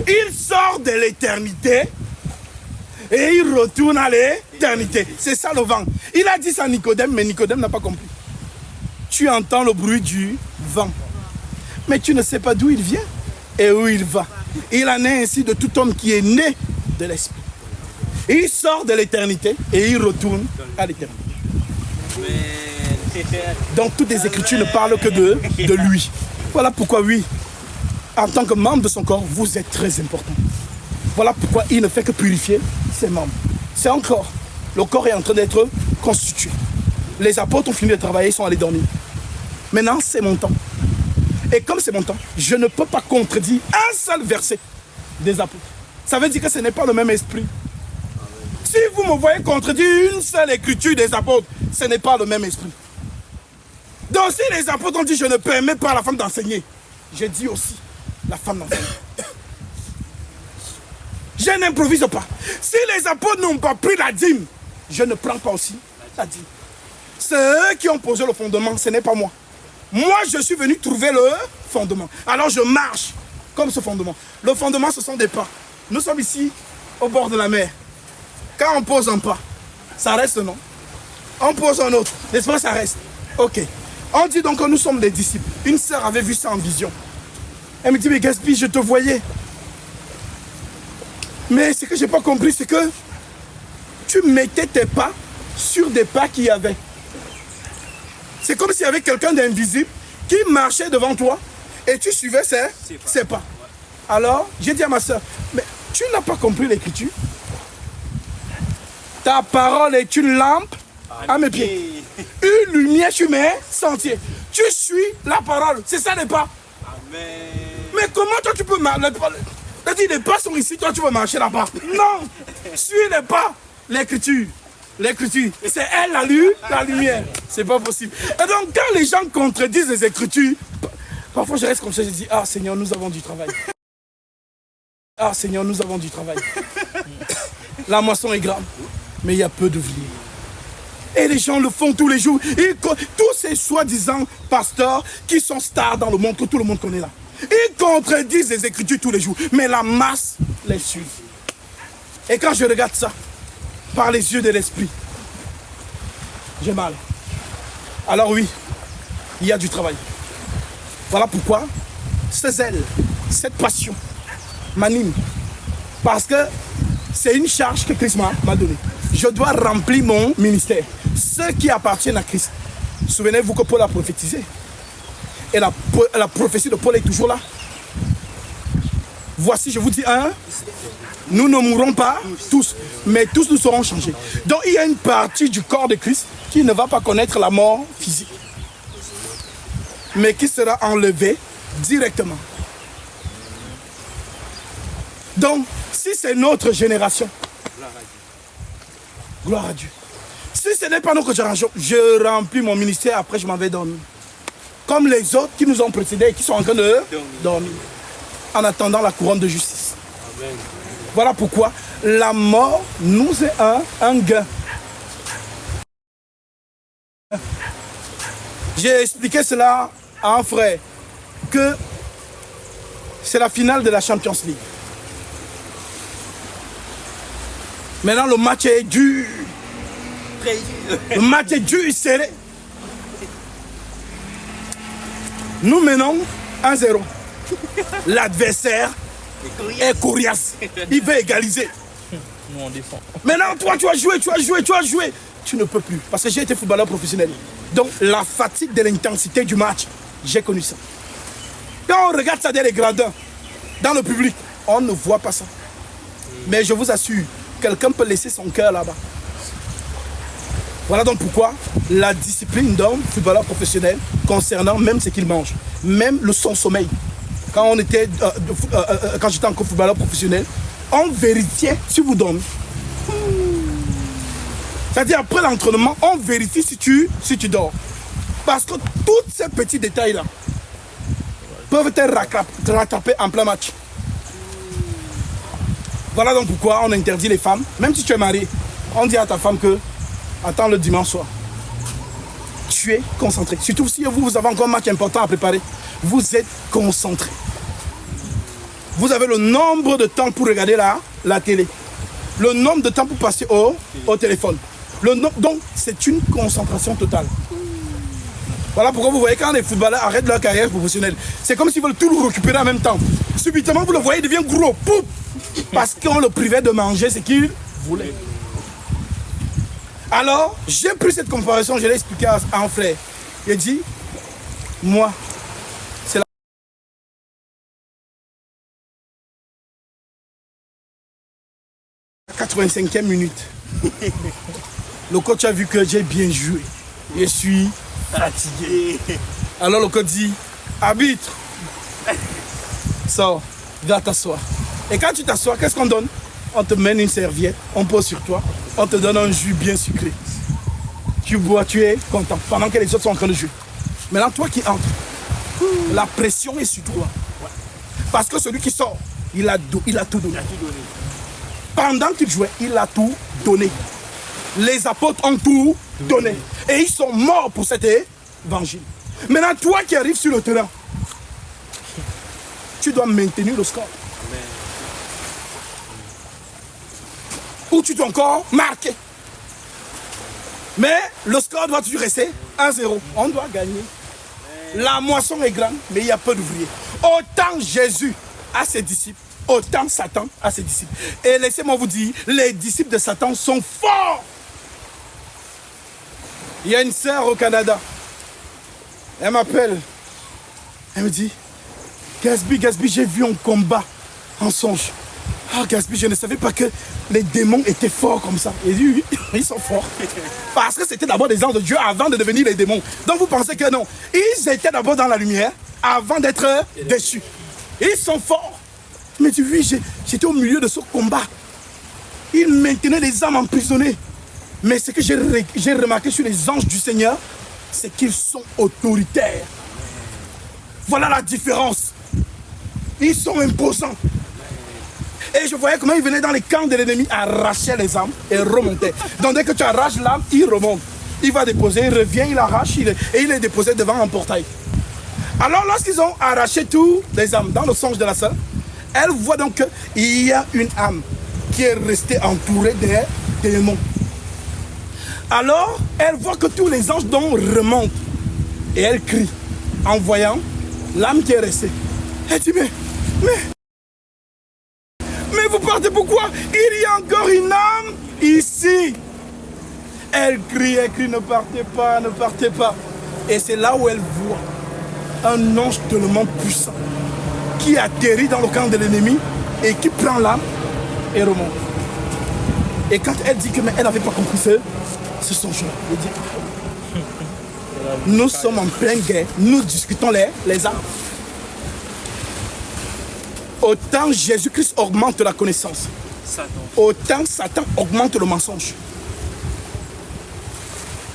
Il sort de l'éternité et il retourne à l'éternité. C'est ça le vent. Il a dit ça à Nicodème, mais Nicodème n'a pas compris. Tu entends le bruit du vent, mais tu ne sais pas d'où il vient et où il va. Il en est ainsi de tout homme qui est né de l'esprit. Il sort de l'éternité et il retourne à l'éternité. Donc toutes les écritures ne parlent que de lui. Voilà pourquoi oui, en tant que membre de son corps, vous êtes très important. Voilà pourquoi il ne fait que purifier ses membres. C'est un corps. Le corps est en train d'être constitué. Les apôtres ont fini de travailler, ils sont allés dormir. Maintenant, c'est mon temps. Et comme c'est mon temps, je ne peux pas contredire un seul verset des apôtres. Ça veut dire que ce n'est pas le même esprit. Si vous me voyez contredire une seule écriture des apôtres, ce n'est pas le même esprit. Donc si les apôtres ont dit je ne permets pas à la femme d'enseigner, j'ai dit aussi la femme d'enseigner. Je n'improvise pas. Si les apôtres n'ont pas pris la dîme, je ne prends pas aussi la dîme. C'est eux qui ont posé le fondement, ce n'est pas moi. Moi, je suis venu trouver le fondement. Alors je marche comme ce fondement. Le fondement, ce sont des pas. Nous sommes ici au bord de la mer. Quand on pose un pas, ça reste, non? On pose un autre, n'est-ce pas, ça reste. Ok. On dit donc que nous sommes des disciples. Une sœur avait vu ça en vision. Elle me dit, mais Gatsby, je te voyais. Mais ce que je n'ai pas compris, c'est que tu mettais tes pas sur des pas qu'il y avait. C'est comme s'il y avait quelqu'un d'invisible qui marchait devant toi et tu suivais ses pas. Alors, j'ai dit à ma soeur, mais tu n'as pas compris l'écriture? Ta parole est une lampe à mes pieds. Une lumière sur mes sentiers. Tu suis la parole. C'est ça les pas. Amen. Mais comment toi tu peux... C'est-à-dire, les pas sont ici, toi tu vas marcher là-bas. Non, suis les pas. L'écriture. L'écriture. C'est elle la lumière. C'est pas possible. Et donc, quand les gens contredisent les écritures, parfois je reste comme ça, je dis, ah Seigneur, nous avons du travail. Ah Seigneur, nous avons du travail. La moisson est grande, mais il y a peu d'ouvriers. Et les gens le font tous les jours. Tous ces soi-disant pasteurs qui sont stars dans le monde, que tout le monde connaît là. Ils contredisent les Écritures tous les jours. Mais la masse les suit. Et quand je regarde ça, par les yeux de l'esprit, j'ai mal. Alors oui, il y a du travail. Voilà pourquoi ce zèle, cette passion m'anime. Parce que c'est une charge que Christ m'a donnée. Je dois remplir mon ministère. Ceux qui appartiennent à Christ. Souvenez-vous que Paul a prophétisé. Et la prophétie de Paul est toujours là. Voici, je vous dis nous ne mourrons pas tous, mais tous nous serons changés. Donc il y a une partie du corps de Christ qui ne va pas connaître la mort physique, mais qui sera enlevée directement. Donc, si c'est notre génération, gloire à Dieu. Si ce n'est pas notre génération, je remplis mon ministère, après je m'en vais dormir. Comme les autres qui nous ont précédés et qui sont en train de dormir. En attendant la couronne de justice. Amen. Voilà pourquoi la mort nous est un gain. J'ai expliqué cela à un frère que c'est la finale de la Champions League. Maintenant le match est dur. Le match est dur et serré. Nous menons 1-0. L'adversaire est coriace. Il veut égaliser. Nous on défend. Maintenant, toi, tu as joué. Tu ne peux plus. Parce que j'ai été footballeur professionnel. Donc, la fatigue de l'intensité du match, j'ai connu ça. Quand on regarde ça dans les gradins, dans le public, on ne voit pas ça. Mais je vous assure, quelqu'un peut laisser son cœur là-bas. Voilà donc pourquoi la discipline d'un footballeur professionnel concernant même ce qu'il mange, même son sommeil. Quand j'étais encore footballeur professionnel, on vérifiait si vous dormez. C'est-à-dire après l'entraînement, on vérifie si tu dors. Parce que tous ces petits détails-là peuvent te rattraper en plein match. Voilà donc pourquoi on interdit les femmes, même si tu es marié, on dit à ta femme que attends le dimanche soir. Tu es concentré. Surtout si vous avez encore un match important à préparer. Vous êtes concentré. Vous avez le nombre de temps pour regarder la télé. Le nombre de temps pour passer au téléphone. Donc, c'est une concentration totale. Voilà pourquoi vous voyez quand les footballeurs arrêtent leur carrière professionnelle. C'est comme s'ils veulent tout le récupérer en même temps. Subitement, vous le voyez, il devient gros. Pouf, parce qu'on le privait de manger ce qu'il voulait. Alors, j'ai pris cette comparaison, je l'ai expliqué à un frère. Il dit, moi, c'est la 85e minute. Le coach a vu que j'ai bien joué. Je suis fatigué. Alors le coach dit, arbitre, sors, viens t'asseoir. Et quand tu t'assois, qu'est-ce qu'on donne? On te mène une serviette, on pose sur toi, on te donne un jus bien sucré. Tu bois, tu es content, pendant que les autres sont en train de jouer. Maintenant, toi qui entres, la pression est sur toi. Parce que celui qui sort, il a tout donné. Pendant qu'il jouait, il a tout donné. Les apôtres ont tout donné. Et ils sont morts pour cet évangile. Maintenant, toi qui arrives sur le terrain, tu dois maintenir le score. Ou tu dois encore marquer. Mais le score doit toujours rester 1-0. On doit gagner. La moisson est grande, mais il y a peu d'ouvriers. Autant Jésus a ses disciples, autant Satan a ses disciples. Et laissez-moi vous dire, les disciples de Satan sont forts. Il y a une sœur au Canada. Elle m'appelle. Elle me dit, Gatsby, j'ai vu un combat en songe. Ah, Gatsby, je ne savais pas que les démons étaient forts comme ça. Et oui, ils sont forts. Parce que c'était d'abord des anges de Dieu avant de devenir les démons. Donc vous pensez que non. Ils étaient d'abord dans la lumière avant d'être déçus. Ils sont forts. Il me dit, oui, j'étais au milieu de ce combat. Il maintenait les âmes emprisonnées. Mais ce que j'ai remarqué sur les anges du Seigneur, c'est qu'ils sont autoritaires. Voilà la différence. Ils sont imposants. Et je voyais comment ils venaient dans les camps de l'ennemi, arracher les âmes et remonter. Donc dès que tu arraches l'âme, il remonte. Il va déposer, il revient, il arrache et il est déposé devant un portail. Alors lorsqu'ils ont arraché tous les âmes dans le songe de la sœur, elle voit donc qu'il y a une âme qui est restée entourée des démons. Alors elle voit que tous les anges donc remontent. Et elle crie en voyant l'âme qui est restée. Elle dit mais vous partez pourquoi? Il y a encore une âme ici. Elle crie, ne partez pas, ne partez pas. Et c'est là où elle voit un ange tellement puissant qui atterrit dans le camp de l'ennemi et qui prend l'âme et remonte. Et quand elle dit que mais elle n'avait pas compris ce son jeu, elle dit nous sommes en pleine guerre, nous discutons les armes. Autant Jésus-Christ augmente la connaissance, autant Satan augmente le mensonge.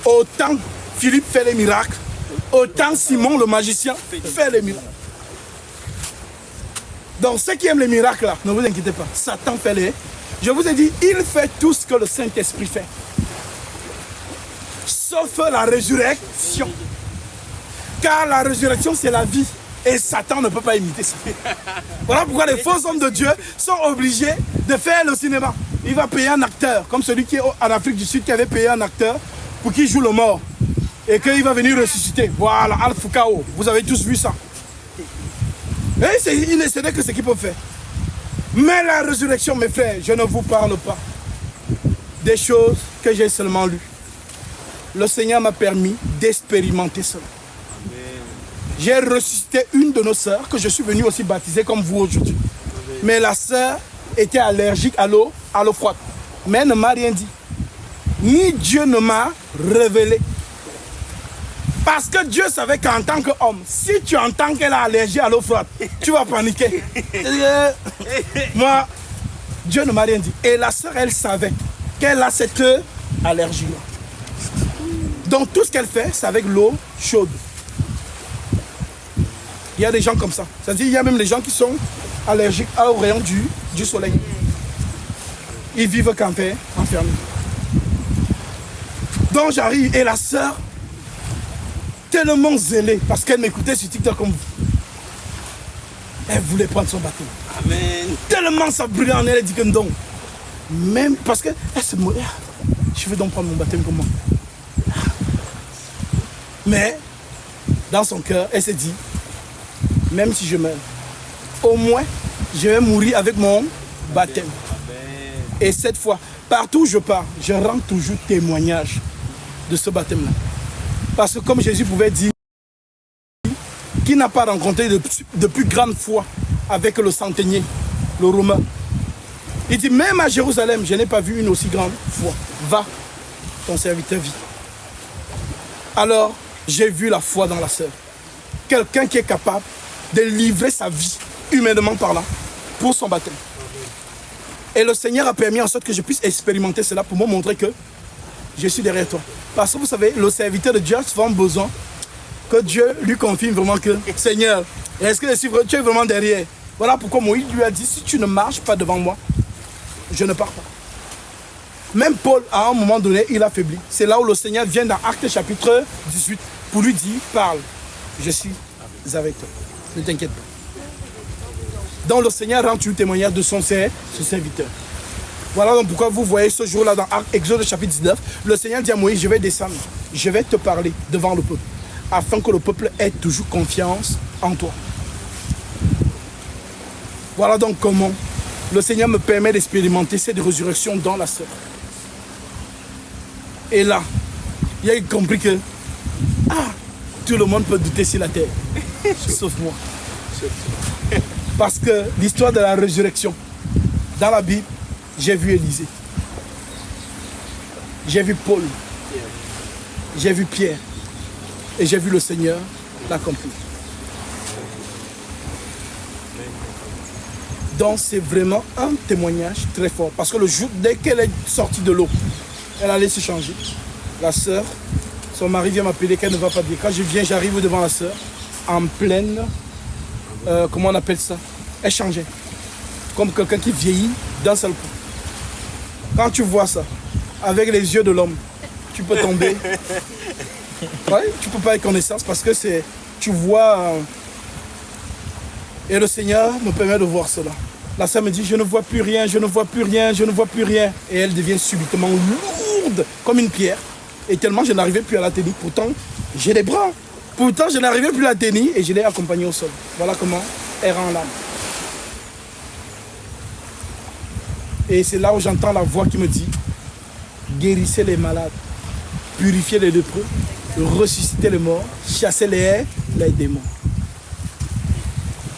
Autant Philippe fait les miracles, autant Simon le magicien fait les miracles. Donc ceux qui aiment les miracles là, ne vous inquiétez pas, Satan fait les... Je vous ai dit, il fait tout ce que le Saint-Esprit fait. Sauf la résurrection. Car la résurrection c'est la vie. Et Satan ne peut pas imiter ça. Voilà pourquoi les faux hommes de Dieu sont obligés de faire le cinéma. Il va payer un acteur, comme celui qui est en Afrique du Sud qui avait payé un acteur pour qu'il joue le mort. Et qu'il va venir ressusciter. Voilà, Alpha Kao. Vous avez tous vu ça. Et il ne n'est que ce qu'il peut faire. Mais la résurrection, mes frères, je ne vous parle pas des choses que j'ai seulement lues. Le Seigneur m'a permis d'expérimenter cela. J'ai ressuscité une de nos sœurs que je suis venu aussi baptiser comme vous aujourd'hui. Mais la sœur était allergique à l'eau froide. Mais elle ne m'a rien dit. Ni Dieu ne m'a révélé. Parce que Dieu savait qu'en tant qu'homme, si tu entends qu'elle a allergie à l'eau froide, tu vas paniquer. Moi, Dieu ne m'a rien dit. Et la sœur, elle savait qu'elle a cette allergie-là. Donc tout ce qu'elle fait, c'est avec l'eau chaude. Il y a des gens comme ça. C'est-à-dire il y a même les gens qui sont allergiques aux rayons du soleil. Ils vivent campés, enfermés. Donc j'arrive et la sœur, tellement zélée, parce qu'elle m'écoutait sur TikTok comme vous. Elle voulait prendre son baptême. Amen. Tellement ça brûlait en elle, elle dit que non. Même parce qu'elle se moquait. Je veux donc prendre mon baptême comme moi. Mais, dans son cœur, elle s'est dit, même si je meurs, au moins, je vais mourir avec mon baptême. Amen. Et cette fois, partout où je pars, je rends toujours témoignage de ce baptême-là. Parce que comme Jésus pouvait dire, qui n'a pas rencontré de plus grande foi avec le centenier, le Romain. Il dit, même à Jérusalem, je n'ai pas vu une aussi grande foi. Va, ton serviteur vit. Alors, j'ai vu la foi dans la sœur. Quelqu'un qui est capable de livrer sa vie, humainement parlant, pour son baptême. Et le Seigneur a permis en sorte que je puisse expérimenter cela pour me montrer que je suis derrière toi. Parce que vous savez, le serviteur de Dieu a souvent besoin que Dieu lui confirme vraiment que, Seigneur, est-ce que tu es vraiment derrière? Voilà pourquoi Moïse lui a dit, si tu ne marches pas devant moi, je ne pars pas. Même Paul, à un moment donné, il a faibli. C'est là où le Seigneur vient dans Actes chapitre 18 pour lui dire, parle, je suis avec toi. Ne t'inquiète pas. Donc le Seigneur rend toujours témoignage de son serviteur. Voilà donc pourquoi vous voyez ce jour-là dans Exode chapitre 19, le Seigneur dit à Moïse, je vais descendre, je vais te parler devant le peuple, afin que le peuple ait toujours confiance en toi. Voilà donc comment le Seigneur me permet d'expérimenter cette résurrection dans la sœur. Et là, il a compris que tout le monde peut douter sur la terre, sauf moi. Parce que l'histoire de la résurrection, dans la Bible, j'ai vu Élisée, j'ai vu Paul, j'ai vu Pierre, et j'ai vu le Seigneur l'accomplir. Donc c'est vraiment un témoignage très fort. Parce que le jour, dès qu'elle est sortie de l'eau, elle allait se changer. La sœur, son mari vient m'appeler qu'elle ne va pas bien. Quand je viens, j'arrive devant la sœur, en pleine, comment on appelle ça? Elle changeait. Comme quelqu'un qui vieillit d'un seul coup. Quand tu vois ça, avec les yeux de l'homme, tu peux tomber. Ouais, tu peux pas avoir connaissance parce que c'est, tu vois. Et le Seigneur me permet de voir cela. La sœur me dit, je ne vois plus rien, je ne vois plus rien, je ne vois plus rien. Et elle devient subitement lourde comme une pierre. Et tellement je n'arrivais plus à la tenir. Pourtant, j'ai les bras. Pourtant, je n'arrivais plus à la tenir et je l'ai accompagnée au sol. Voilà comment elle rend l'âme. Et c'est là où j'entends la voix qui me dit, guérissez les malades, purifiez les lépreux, ressuscitez les morts, chassez les démons.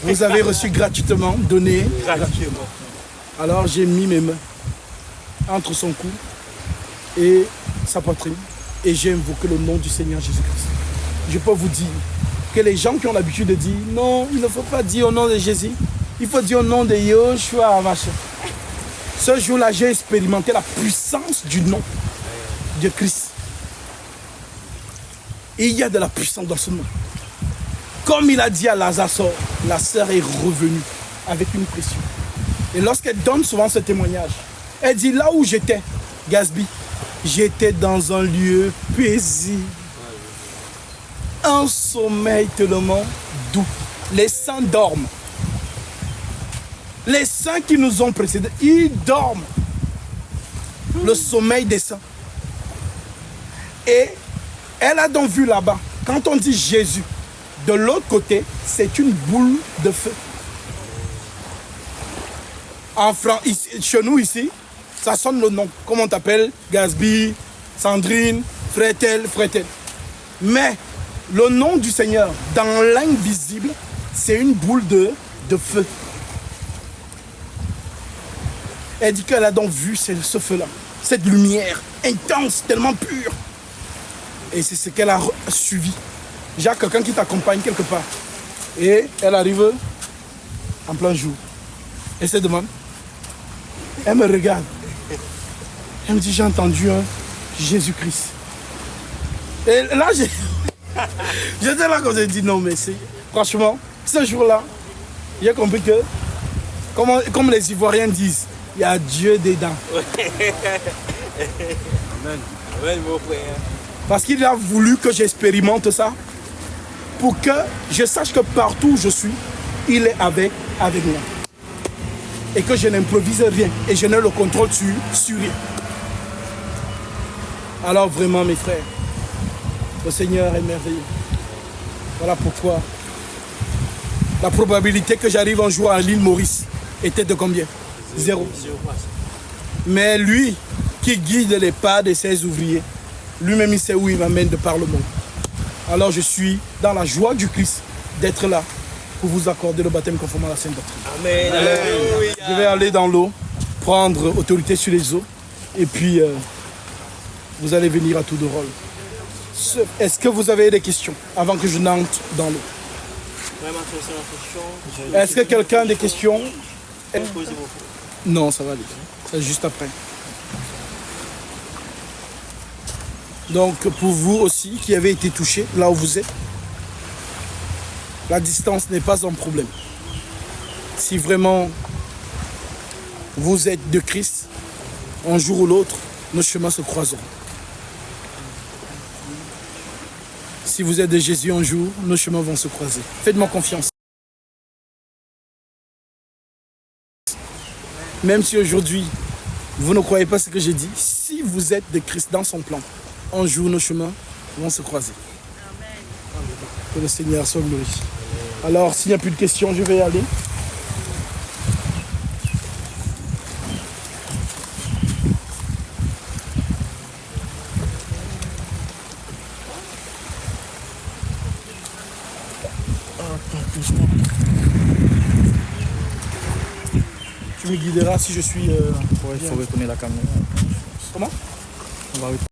Vous avez reçu gratuitement, donné gratuitement. Alors j'ai mis mes mains entre son cou et sa poitrine et j'ai invoqué le nom du Seigneur Jésus-Christ. Je peux vous dire que les gens qui ont l'habitude de dire non, il ne faut pas dire au nom de Jésus, il faut dire au nom de Yoshua machin. Ce jour-là, j'ai expérimenté la puissance du nom de Christ. Et il y a de la puissance dans ce nom. Comme il a dit à Lazare, la sœur est revenue avec une pression. Et lorsqu'elle donne souvent ce témoignage, elle dit là où j'étais, Gatsby, j'étais dans un lieu paisible. Un sommeil tellement doux. Les saints dorment. Les saints qui nous ont précédés, ils dorment. Le sommeil des saints. Et elle a donc vu là-bas, quand on dit Jésus, de l'autre côté, c'est une boule de feu. En France, chez nous ici, ça sonne le nom. Comment on t'appelle? Gatsby, Sandrine, Fretel. Mais le nom du Seigneur, dans l'invisible, c'est une boule de feu. Elle dit qu'elle a donc vu ce feu-là, cette lumière intense, tellement pure. Et c'est ce qu'elle a suivi. J'ai quelqu'un qui t'accompagne quelque part. Et elle arrive en plein jour. Elle se demande. Elle me regarde. Elle me dit, j'ai entendu un Jésus-Christ. Et là, j'étais là quand j'ai dit non, mais c'est... Franchement, ce jour-là, j'ai compris que, comme les Ivoiriens disent, il y a Dieu dedans. Amen. Amen, mon frère. Parce qu'il a voulu que j'expérimente ça. Pour que je sache que partout où je suis, il est avec moi. Et que je n'improvise rien. Et je n'ai le contrôle sur rien. Alors vraiment, mes frères, le Seigneur est merveilleux. Voilà pourquoi la probabilité que j'arrive un jour à l'île Maurice était de combien? 0. Mais lui, qui guide les pas de ses ouvriers, lui-même il sait où il m'amène de par le monde. Alors je suis dans la joie du Christ d'être là pour vous accorder le baptême conformément à la Sainte Doctrine. Amen. Alléluia. Je vais aller dans l'eau, prendre autorité sur les eaux, et puis vous allez venir à tour de rôle. Est-ce que vous avez des questions avant que je n'entre dans l'eau? Vraiment, c'est une question. Est-ce que quelqu'un a des questions? Posez-vous. Non, ça va aller. C'est juste après. Donc, pour vous aussi qui avez été touchés, là où vous êtes, la distance n'est pas un problème. Si vraiment vous êtes de Christ, un jour ou l'autre, nos chemins se croiseront. Si vous êtes de Jésus un jour, nos chemins vont se croiser. Faites-moi confiance. Même si aujourd'hui, vous ne croyez pas ce que j'ai dit, si vous êtes de Christ dans son plan, un jour nos chemins vont se croiser. Amen. Que le Seigneur soit glorifié. Alors, s'il n'y a plus de questions, je vais y aller. Tu me guideras si je suis... Il faut retourner la caméra. Comment? On va